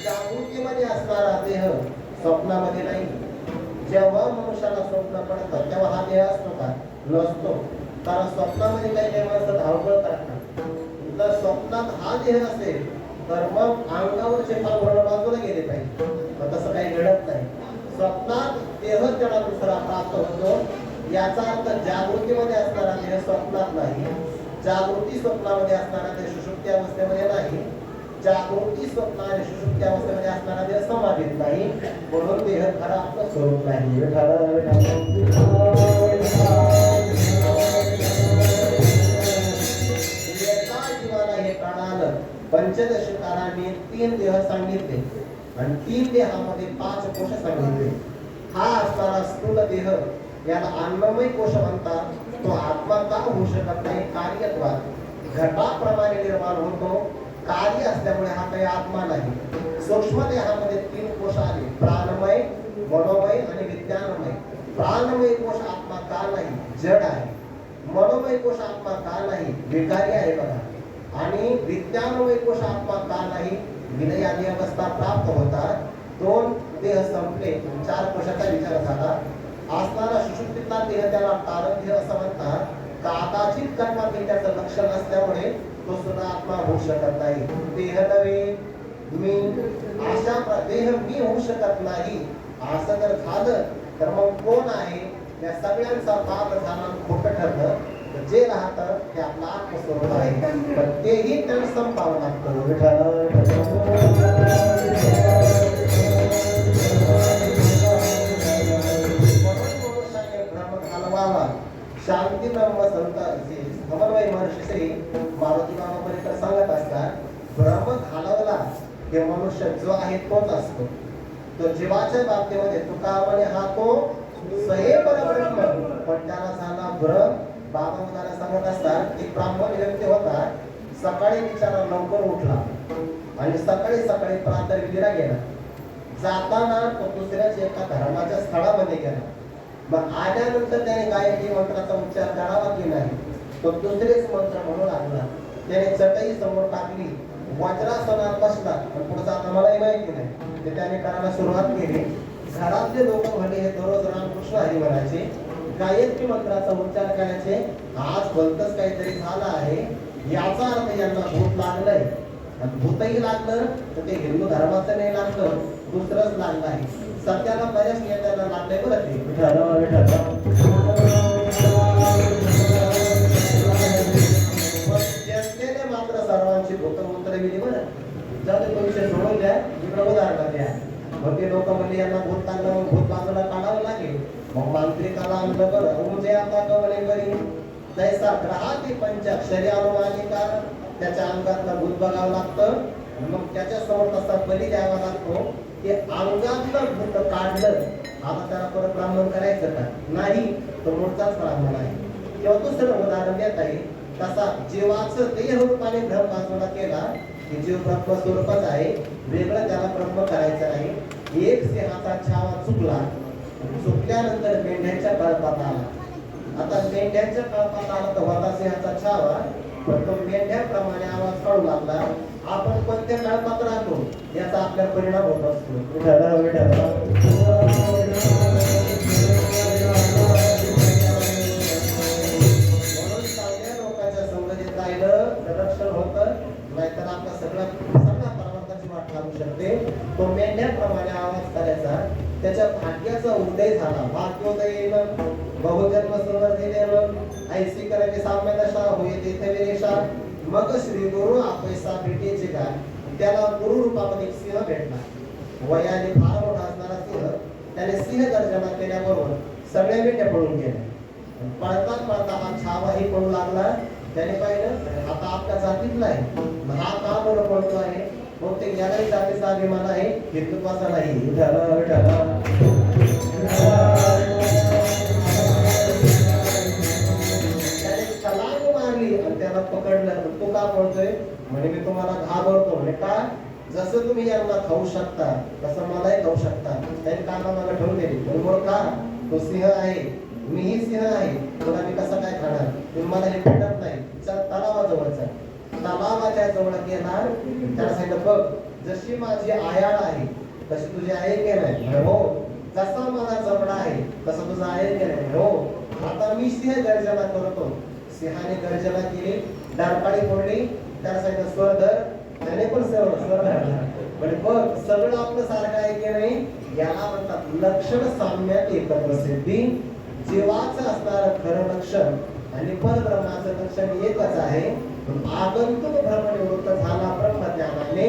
जागृतीमध्ये असणारा देह स्वप्नामध्ये नाही. जेव्हा मनुष्याला स्वप्न पडतं तेव्हा हा देह असतो का? नसतो. कारण स्वप्नामध्ये काही काही माणसं धावपळ करतात. जर स्वप्नात हा देह असेल तर मग अंगावरचे पांघरुण बाजूला गेले पाहिजे, पण तसं काही घडत नाही. स्वप्नात देह त्याला दुसरा प्राप्त होतो. याचा अर्थ जागृतीमध्ये असणारा देह स्वप्नात नाही, जागृती स्वप्नामध्ये असणारा देह सुषुप्ती अवस्थेमध्ये नाही, जागृती स्वप्न आणि सुषुप्ती अवस्थेमध्ये असणारा देह समाधीत नाही. म्हणून देह खरा आपलं स्वरूप नाही. एका जीवाला हे कळालं. पंचदश कारांनी 3 देह सांगितले आणि 3 देहामध्ये 5 कोश सांगितले. हा असणारा स्थूल देह याला अन्नमय कोश म्हणतात. तो आत्मा का होऊ शकत नाही? कार्यत्वात घटाप्रमाणे निर्माण होतो. कार्य असल्यामुळे हा काही आत्मा नाही. सूक्ष्म देहामध्ये 3 कोश आले, प्राणमय, मनोमय आणि विज्ञानमय. प्राणमय कोश आत्मा का नाही? जड आहे. मनोमय कोश आत्मा का नाही? विकारी आहे बघा. आणि विज्ञानमय कोश आत्मा का नाही? विलय आदी अवस्था प्राप्त होतात. 2 देह संपले, 4 कोशाचा विचार झाला. असणारा सुषुप्तीतला देह त्याला कारण देह असं म्हणतात. कादाचित कर्मातील त्याचं लक्षण असल्यामुळे तो सुद्धा आत्मा होऊ शकत नाही. देह नव्हे मी, अशा देह मी होऊ शकत नाही असं जर झालं तर मग कोण आहे? या सगळ्यांचा पाप झाला, खोटं ठरलं. तर जे राहतं ते आपला आत्मस्वरूप आहे, पण तेही त्याला संपावं लागतं. शांती ब्रह्म संत समन्वय महर्षी श्री मारुती बाबा परिकर सांगत असतात, ब्रह्म घालवला हे मनुष्य जो आहे तोच असतो. तो जीवाच्या बाबतीमध्ये तुका म्हणे हा तो सहे परब्रह्म, पण त्याला झाला भ्रम. बाबा मला सांगत असतात की ब्राह्मण व्यक्ती होता, सकाळी बिचारा लवकर उठला आणि सकाळी सकाळी प्रातःविधीला गेला. जाताना तो दुसऱ्याच एका धर्माच्या स्थळामध्ये गेला. मग आल्यानंतर त्याने गायत्री मंत्राचा उच्चार करावा की नाही? तो दुसरेच मंत्र म्हणू लागला. त्याने चटई समोर टाकली, वज्रासनात बसला, पण पुढचा आता मलाही माहिती नाही, ते त्याने करायला सुरुवात केली. घरातले लोक म्हणे हे दररोज रामकृष्ण हरी म्हणायचे, गायत्री मंत्राचा उच्चार करायचे. आज भलतच काहीतरी झालं आहे, याचा अर्थ यांना भूत लागलंय. भूतही लागलं तर ते हिंदू धर्माचं नाही लागलं, दुसरंच लागलं आहे. सत्याला बऱ्याच नेत्याला लागलंय बरं ते. जनतेने मात्र सर्वांची भूतमंत्र विधी बरं. जाऊ ते विषय सोडून द्या, इकडं उदाहरण द्या. मग ते लोक म्हणजे यांना भूत लागलं, मग भूत बाजूला काढावं लागेल. मग मांत्रिकाला आणलं बरं, उजे आता कवले बरी जैसा ग्रहाती पंचाक्षरी अनुमानिका, त्याच्या अंगातलं भूत बघावं लागतं. मग त्याच्या समोर तसा बली द्यावा लागतो. ते अंगातलं भूत काढलं, आता त्याला परत ब्राह्मण करायचं का? नाही, तो मूळचाच ब्राह्मण आहे. किंवा दुसरं उदाहरण देत आहे, तसा जीवाचं देह रूपाने भ्रम बाजूला केला की जीव ब्रह्म स्वरूपच आहे, वेगळं त्याला ब्रह्म करायचं नाही. एक सिंहाचा छावा चुकला, चुकल्यानंतर मेंढ्यांच्या कळपात आला. आता मेंढ्यांच्या कळपात आला तर होता सिंहाचा छावा, पण तो मेंढ्याप्रमाणे आवाज काढू लागला. आपण कोणत्या कळपात राहतो याचा आपल्याला परिणाम होत असतो. म्हणून चांगल्या लोकांच्या संगतीत राहिलं तर रक्षण होतं, नाहीतर आपला सगळ्या परमार्थाची वाट लागू शकते. तो मेंढ्याप्रमाणे आवाज करायचा, त्याच्या भाग्याचा उदय झाला. भाग्योदय बहुजन्म सुवर्धिदेव ऐसी करायची साम्य दशा होई तेथे विरेशा. मग श्री गुरु आपैसा भेटीचे का, त्याला गुरु रूपामध्ये एक सिंह भेटला. वयाने फार मोठा असणारा सिंह. त्याने सिंह गर्जना केल्याबरोबर सगळे मेंढ्या पळून गेले. पळतात पळता हा छावाही पळू लागला. त्याने पाहिलं आता आपल्या जातीतला आहे, हा का बरं पळतो आहे? बहुतेक यालाही जातीचा अभिमान आहे, हिंदुत्वाचा नाही. त्याला पकडलं, तू का पळतोय? म्हणे मी तुम्हाला घाबरतो. म्हणे का? जसं तुम्ही यांना खाऊ शकता तसं मलाही खाऊ शकता. त्यांनी काना मला ठेवून दिली. बरोबर का? तो सिंह आहे, मीही सिंह आहे, तुला मी कसं काय खाणार? तुम्ही मला हे भेटत नाही. तलावाजवळचा तलावाच्या जवळ गेला, त्याला सांगितलं बघ जशी माझी आयाळ आहे तशी तुझी आहे की नाही? हो. जसा माझा जबडा आहे तसा तुझा आहे की नाही? हो. आता मी सिंह गर्जना करतो. सिंहाने गर्जना केली, डारपाळी फोडली, त्याला सांगितलं स्वर धर. त्याने पण स्वर धरला. म्हणजे बघ सगळं आपलं सारखं आहे की नाही? याला म्हणतात लक्षण साम्यात एकत्र सिद्धी. जीवाचं असणारं खरं लक्षण आणि परब्रह्माचं लक्षण एकच आहे. आगंतुक भ्रमनिवृत्त झाला ब्रह्मज्ञानाने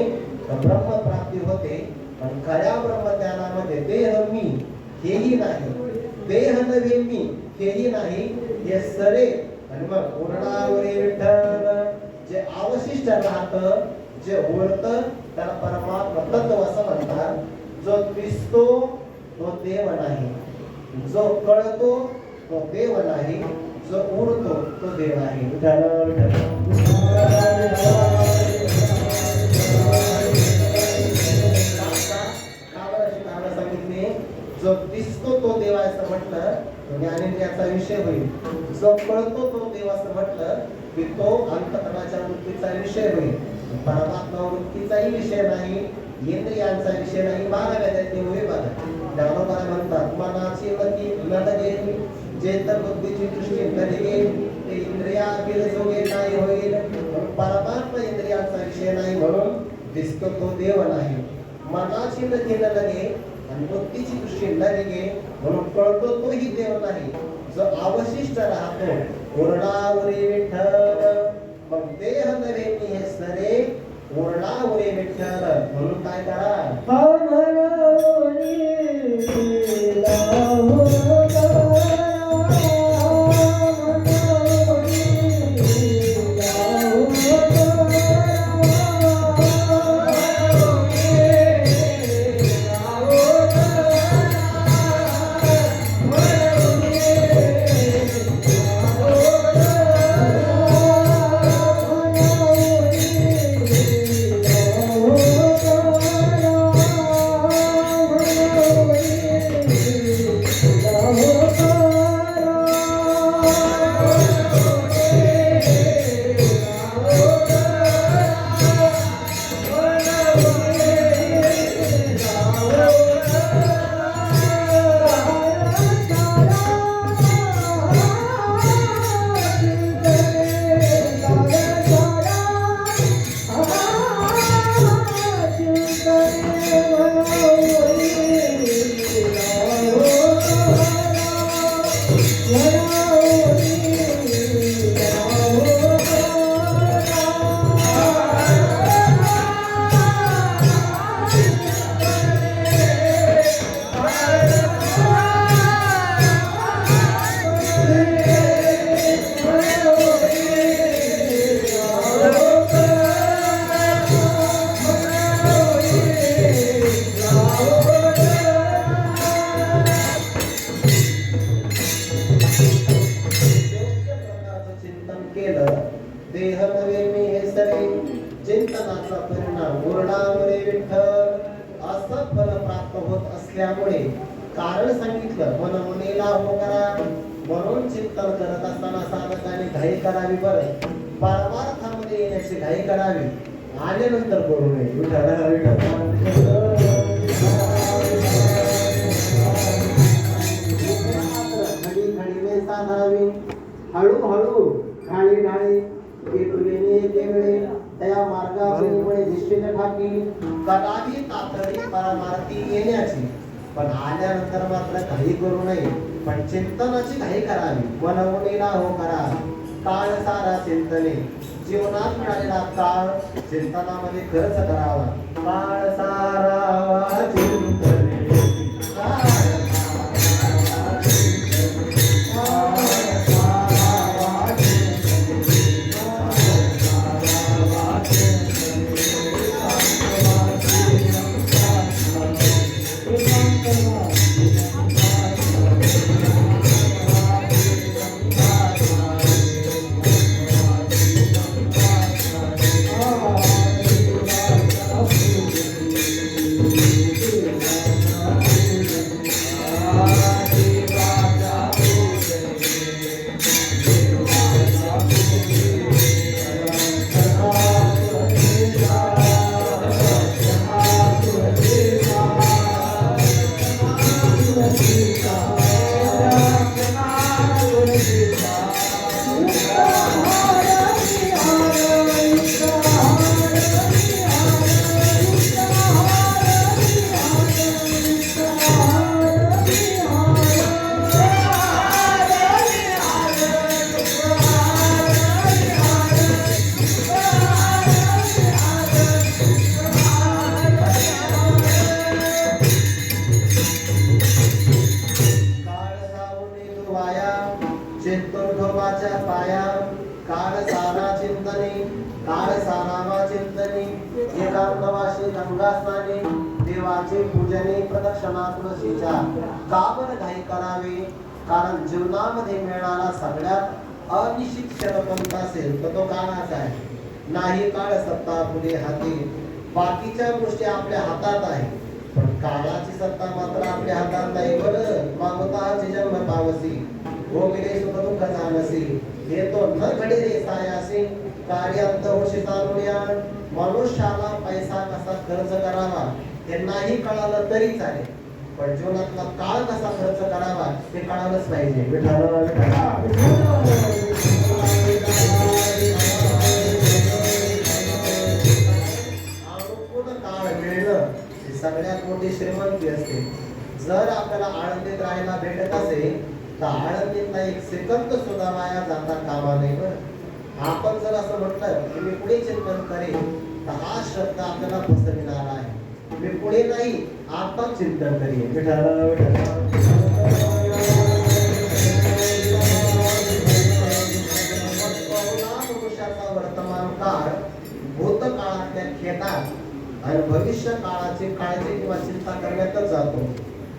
तर ब्रह्मप्राप्ती होते. पण खऱ्या ब्रह्मज्ञानामध्ये देह मी हेही नाही, देह नव्हे मी हेही नाही, हे सरे. आणि मग पूर्णावरी विठ्ठल जे अवशिष्ट राहतं, जे ओळखतं त्याला परमात्मा तत्व असं म्हणतात. जो दिसतो तो देव नाही, जो कळतो तो देव नाही, जो उरतो तो देव आहे. सांगितले जो दिसतो तो देव असं म्हटलं ज्ञानेंद्रियाचा विषय होईल. जो कळतो तो देव असं म्हटलं की तो अंतःकरणाच्या वृत्तीचा विषय होईल. परमात्मा वृत्तीचाही विषय नाही, इंद्रियांचा विषय नाही. 12व्या देव होय बघा. ज्ञानोबा म्हणतात मनाची मती न लगे जे तर बुद्धीची दृष्टी न लगे ते इंद्रिया केले जोगे नाही होईल. परमात्मा इंद्रियांचा विषय नाही म्हणून दिसतो तो देव नाही. मनाची मती न लगे आणि बुद्धीची दृष्टी न लगे म्हणून कळतो तोही देव नाही. जो अवशिष्ट राहतो पूर्णावरी विठ्ठल. मग देह नव्हे मी हे सरे पूर्णावरी विठ्ठल. म्हणून काय करा चिंतनाचा परिणाम पूर्णावरी विठ्ठल असं फल प्राप्त होत असल्यामुळे कारण सांगितलं मन मुनीला हो करा. म्हणून चिंतन करत असताना साधकाने घाई करावी. बरं परमार्थामध्ये येण्याची घाई करावी, आल्यानंतर करू नये. घडी घडीने साधावी हळूहळू ढाळी ढाळी त्या मार्गामुळे निश्चित ठाकी कदापि तातडी परमार्थी येण्याची. पण आल्यानंतर मात्र घाई करू नये, पण चिंतनाची घाई करावी. मनवणीला हो करा. काळ सारा चिंतने जीवनात मिळालेला काळ चिंतनामध्ये खर्च करावा. काळ सारा चिंतने गंगास्नाने देवाचे पूजने प्रदक्षिणा तुळशीच्या काबर घाई करावे. कारण जीवनामध्ये मिळणारा सगळ्यात अनिश्चित क्षण कोणता असेल तर तो काळाचा आहे. नाही काळ सत्ता पुढे हाती, बाकीच्या गोष्टी आपल्या हातात आहे पण काळाची सत्ता मात्र आपल्या हातात नाही. बरं मागोताचे जन्म पावसी, हो गेले सुख दुःख जाणसी, हे तो न घडे रे सायासी, कार्यांत होशी जाणूया. मनुष्याला पैसा कसा खर्च करावा हे नाही कळालं तरी चालेल पण जीवनातला काळ कसा खर्च करावा हे कळालंच पाहिजे. अनुकूल काळ मिळणं ही सगळ्यात मोठी श्रीमंती असते. जर आपल्याला आळंदीत राहायला भेटत असेल तर आळंदीतला एक सेकंद सुद्धा वाया जाता कामा नये. बरं आपण जर असं म्हटलं की मी पुढे चिंतन करेन तर हा शब्द आपल्याला फसविणारा आहे. मी पुढे नाही आपण चिंतन करेन. मनुष्याचा वर्तमान काळ भूतकाळातल्या खेदात आणि भविष्य काळाची काळजी किंवा चिंता करण्यातच जातो.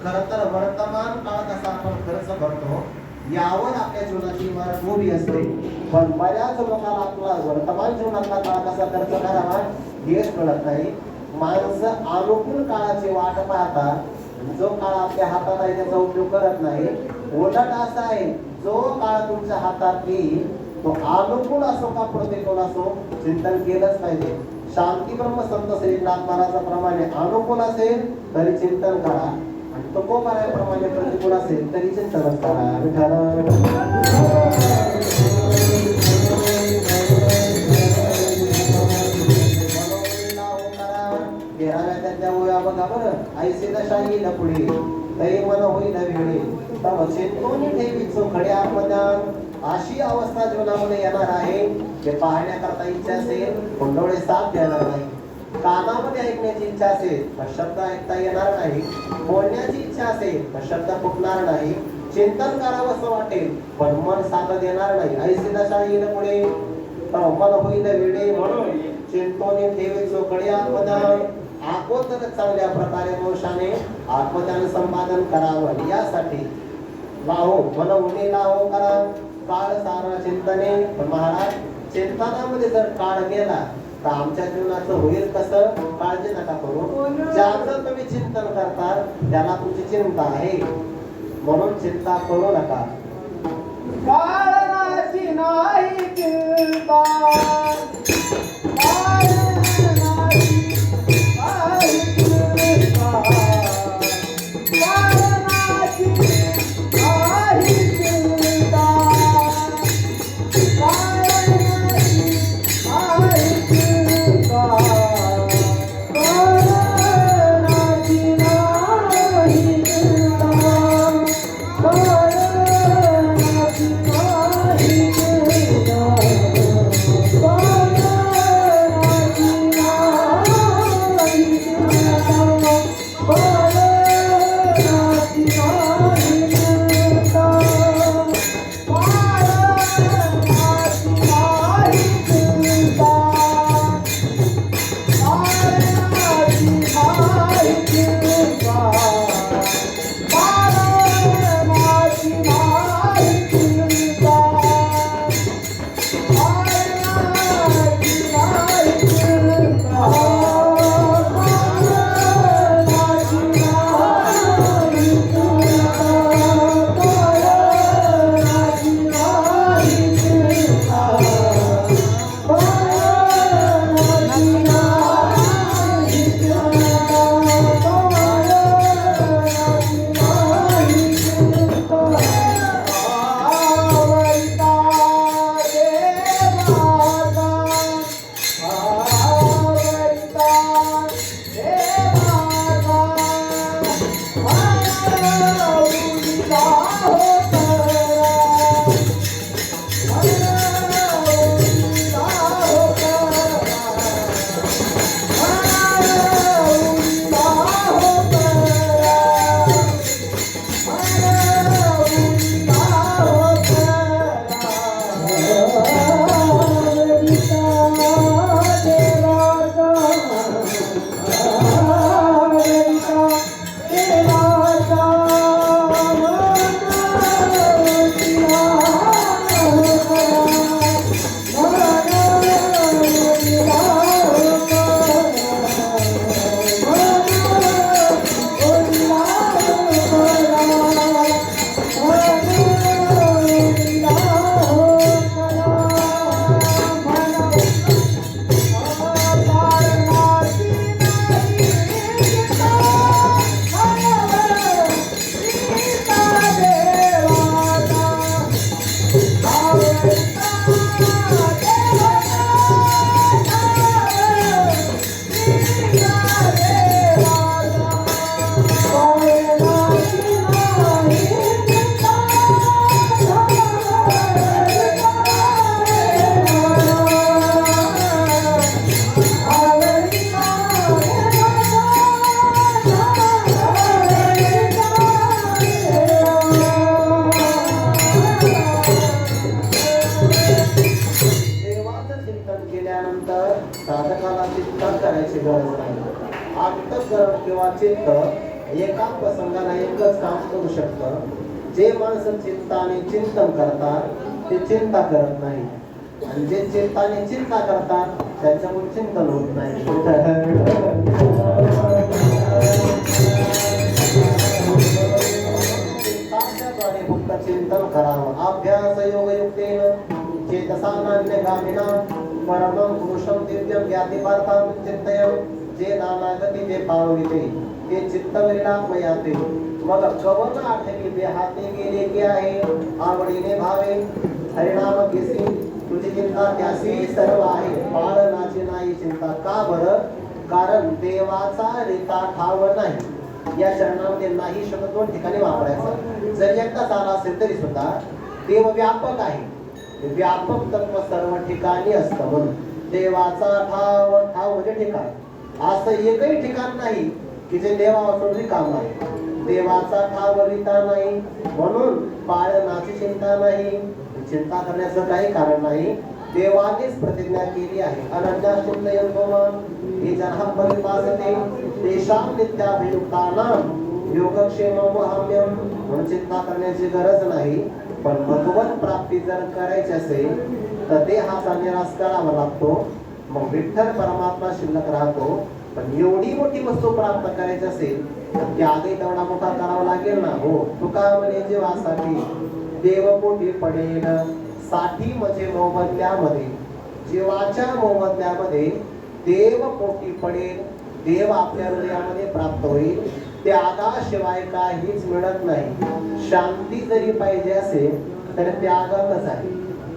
खरं तर वर्तमान काळ कसा आपण खर्च करतो यावर आपल्या जीवनाची इमारत उभी असते पण बऱ्याच लोकांना आपला वर्तमान जीवनातला काळ कसा खर्च करावा हेच कळत नाही. माणसं अनुकूल काळाची वाट पाहतात, जो काळ आपल्या हातात आहे त्याचा उपयोग करत नाही. उलट असा आहे जो काळ तुमच्या हातात येईल तो अनुकूल असो का प्रतिकूल असो चिंतन केलंच पाहिजे. शांती ब्रह्म संत श्री नाथ महाराजाप्रमाणे अनुकूल असेल तरी चिंतन करा आणि तुकोबाराप्रमाणे प्रतिकूल असेल तरी चिंतन करा. बघा बरं ऐसे दशाही न पुढे तै मन होईल वेळे तव चेतोनी ठेवी चोखडे आत्मज्ञान. अशी अवस्था जीवनामध्ये येणार आहे जे पाहण्याकरता इच्छा असेल पण डोळे साथ देणार नाही. कानामध्ये ऐकण्याची इच्छा असेल तर शब्द ऐकता येणार नाही. बोलण्याची इच्छा असेल तर शब्द फुटणार नाही. चिंतन करावं असं वाटेल पण मन साथ देणार नाही. ऐसे दशा येईल पुढे तव मन होईल वेळे म्हणून चिंतोनी ठेवी चोखडे आत्मज्ञान. अगोदर चांगल्या प्रकारे दोषाने आत्मज्ञान संपादन करावं यासाठी लाहो मन उणे लाहो करा काळ सारा चिंतने. पण महाराज चिंतनामध्ये जर काळ गेला तर आमच्या जीवनाचं होईल कसं काळजी नका करू. ज्याचं तुम्ही चिंतन करता त्याला तुमची चिंता आहे म्हणून चिंता करू नका. काळाची नाही चिंता Oh चिंतन केल्यानंतर साधकाला चिंतन करायची गरज नाही. अंतःकरण किंवा चित्त एका प्रसंगाला एकच काम करू शकतं. जे माणसं चित्ताने चिंतन करतात ते चिंता करत नाही, आणि जे चित्ताने चिंता करतात त्यांच्यामुळे चिंतन होत नाही. चित्ताच्याद्वारे फक्त चिंतन करावं. अभ्यास योगयुक्तेन चेतसा नान्यगामिना परमं पुरुषं दिव्यं ज्ञातिपार्थं चिन्तयं. जे नानागती जे पावविते ते चित्तविलापयाते. मग कवन आठवी देहाते गेले की आहे आवडीने भावे हरिनाम घेसी तुझी चिंता त्यासी सर्व आहे. पाळनाची नाही चिंता. का बरं? कारण देवाचा रीता ठाव नाही. या चरणामध्ये नाही शब्द दोन ठिकाणी वापरायचा. जर एकटाच आला असेल तरी सुद्धा देव व्यापक आहे. व्यापक तत्व सर्व ठिकाणी असतं. म्हणून देवाचा ठाव, ठाव म्हणजे ठिकाण. असं एकही ठिकाण नाही की जे देवापासून रिकाम आहे. देवाचा ठाव रीता नाही, म्हणून पाळनाची चिंता नाही. चिंता करण्याचं काही कारण नाही. देवानेच प्रतिज्ञा केली आहे. अनन्या चिंतयन्तो मां ये जनाः परिपासते तेषां नित्याभियुक्तानां योगक्षेमं वहाम्यहम्. म्हणून चिंता करण्याची गरज नाही. पण भगवत प्राप्ती जर करायची असेल तर देहाचा निराश करावा लागतो. मग विठ्ठल परमात्मा शिल्लक राहतो. पण एवढी मोठी वस्तू प्राप्त करायची असेल तर त्यागही तेवढा मोठा करावा लागेल ना. हो, तुका म्हणे जीवासाठी देवपोटी पडेल. साठी म्हणजे मोबदल्यामध्ये, जीवाच्या मोबदल्यामध्ये देव पोटी पडेल. देव आपल्या हृदयामध्ये प्राप्त होईल. त्यागाशिवाय काहीच मिळत नाही. शांती जरी पाहिजे असेल तर त्यागातच आहे.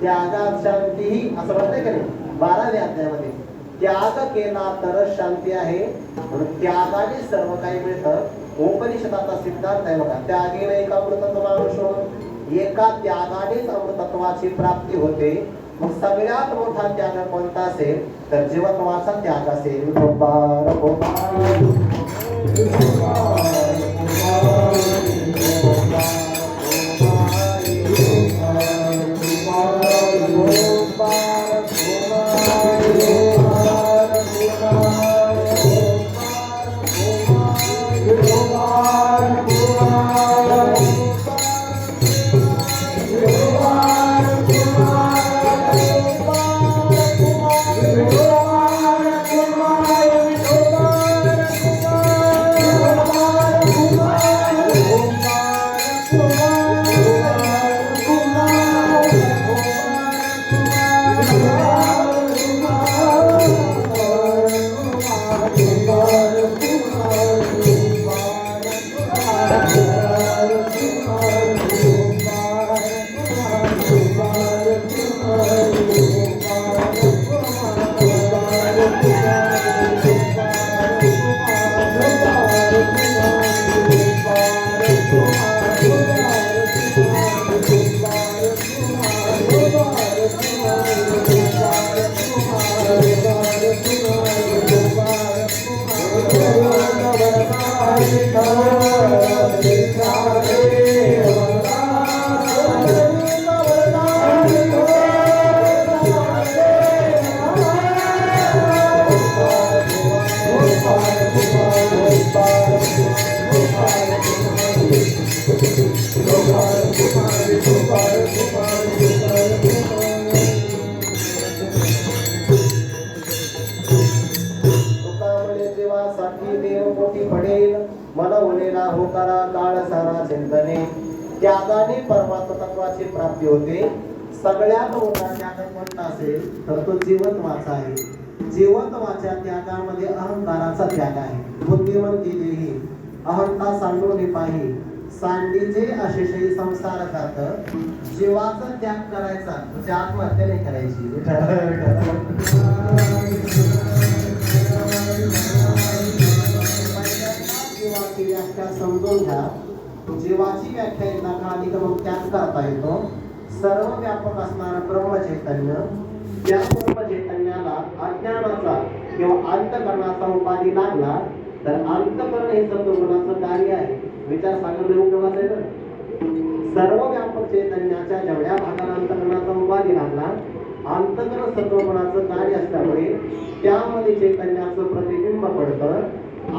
त्यागात शांती ही असं म्हणतंय की नाही 12व्या अध्यायामध्ये. त्याग केला तरच शांती आहे. म्हणून त्यागाने सर्व काही मिळतं. उपनिषदाचा सिद्धांत आहे बघा, त्यागे नाही का अमृतत्व मानुषो. एका त्यागानेच अमृतत्वाची प्राप्ती होते. मग सगळ्यात मोठा त्याग कोणता असेल तर जीवत्वाचा त्याग असेल. त्यागाने परमात्मा तत्वाची प्राप्ती होते. सगळ्यात मोठा त्याग कोणता असेल तर तो जीवत्वाचा आहे. जीवत्वाच्या त्यागामध्ये अहंकाराचा त्याग आहे. बुद्धिमंती देही अहंता सांडून पाही सांडीचे अशेषही संसार खात. जीवाचा त्याग करायचा म्हणजे आत्महत्या नाही करायची. जीवाची व्याख्या समजून घ्या. जीवाची व्याख्या एकदा कळाली तर मग त्याग करता येतो. सर्व व्यापक असणारा ब्रह्मचैतन्य, त्या ब्रह्मचैतन्याला अज्ञानाचा किंवा अंतकरणाचा उपाधी लागला तर अंतकरण हे सत्वगुणाचं कार्य आहे. विचार सांगण्याचा उपयोगाचा आहे ना. सर्व व्यापक चैतन्याच्या जेवढ्या भागाला अंतकरणाचा उपाधी लागला अंतकरण सत्वगुणाचं कार्य असल्यामुळे त्यामध्ये चैतन्याचं प्रतिबिंब पडतं.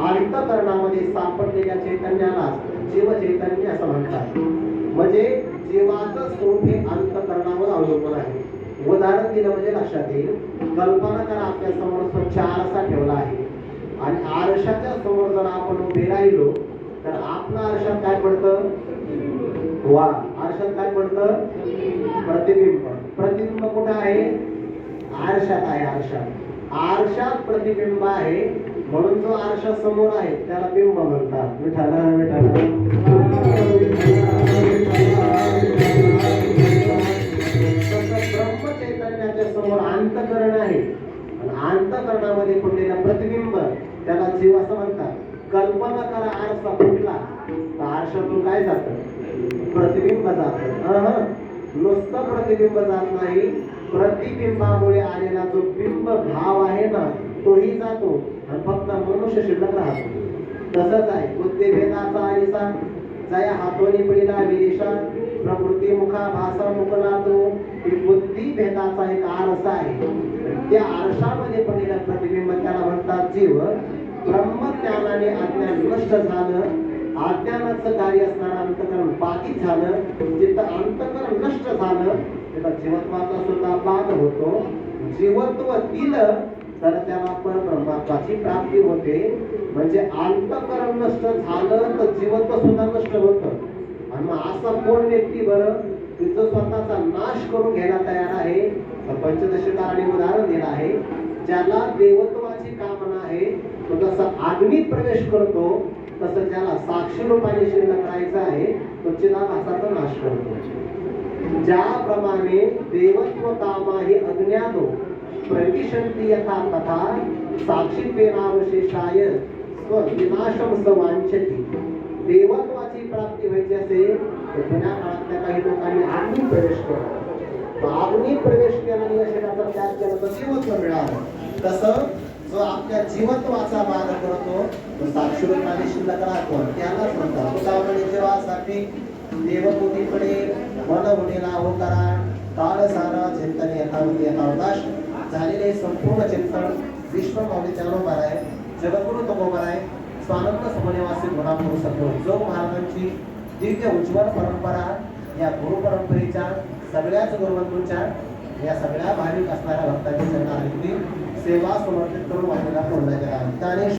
अंतकरणामध्ये सापडलेल्या चैतन्याला जीव चैतन्य असं म्हणतात. म्हणजे जीवाचं स्वरूप हे अंतकरणावर अवलंबून आहे. उदाहरण दिलं म्हणजे लक्षात येईल. कल्पना करा आपल्या समोर स्वच्छ आरसा ठेवला आहे आणि आरशाच्या समोर जर आपण उभे राहिलो तर आपला आरशात काय पडतं? वा, आरशात काय पडतं? प्रतिबिंब. प्रतिबिंब कुठं आहे? आरशात आहे. आरशात प्रतिबिंब आहे, म्हणून जो आरशा समोर आहे त्याला बिंब म्हणतात. विठाला ब्रह्म चैतन्याच्या समोर अंतकरण आहे आणि अंतकरणामध्ये पडलेलं प्रतिबिंब त्याला जीव असं म्हणतात. कल्पना करा आरसा फुटला तर आरशातून काय जातं? प्रतिबिंब जातं. नुसतं प्रतिबिंब जात नाही, प्रतिबिंबामुळे आलेला जो बिंब भाव आहे ना तोही जातो आणि फक्त मनुष्य शिल्लक राहतो. तसंच आहे बुद्धिभेदाचा आरिसा जया हातोनी पडिला विदिशा प्रकृती मुखा भासा मुकला तो. ही बुद्धिभेदाचा एक आरसा आहे. त्या आरशामध्ये पडलेलं प्रतिबिंब त्याला म्हणतात जीव. ब्रह्मज्ञानाने अज्ञान नष्ट झालं, अज्ञानाचं कार्य असणारं अंतकरण बाधित झालं. जिथं अंतकरण नष्ट झालं तिथं जीवत्वाचा सुद्धा बाध होतो. जीवत्व दिलं तर त्याला परब्रह्माची प्राप्ती होते. म्हणजे अंतकरण नष्ट झालं तर जीवत्व सुद्धा नष्ट होतं. आणि मग असा कोण व्यक्ती बरं तिचं स्वतःचा नाश करून घ्यायला तयार आहे? पंचदशीकाराने उदाहरण दिलं आहे. ज्याला देवत्वाची कामना आहे तो जसा अग्नीत प्रवेश करतो तसं ज्याला साक्षी रूपाने शिल्लक राहायचं आहे तो चिदाभासाचा नाश करतो. ज्याप्रमाणे देवत्व कामा ही अज्ञातो प्रतिशंती यथा तथा साक्षीत्वेनावशेषाय स्वविनाशम सवांछति. देवत्वाची प्राप्ती व्हायची असेल तर जुन्या काळातल्या काही लोकांनी अग्नीत प्रवेश केला. अग्नीत प्रवेश केला आणि या शरीराचा त्याग केला तर जीवत्व मिळालं. तसं जो आपल्या जीवत्वाचा बाध करतो तो साक्षी रूपाने शिल्लक राहतो त्यालाच म्हणतात. तुकावणे जीवासाठी देवभूतीकडे मन उडीला हो करा काळ सारा चिंतन यथावती यथावकाश. झालेले संपूर्ण चिंतन विश्व माऊलीच्या बरोबर आहे. जगद्गुरु तुकोबर आहे. स्वानंद समन्वयवासी गुणापुरुष सद्गुरू जोग महाराजांची दिव्य उज्ज्वल परंपरा या गुरु परंपरेच्या सगळ्याच गुरुवंतूंच्या या सगळ्या भाविक असणाऱ्या भक्तांची चरणारविंदी सेवा समर्पित करून वाटेला पूर्ण केला.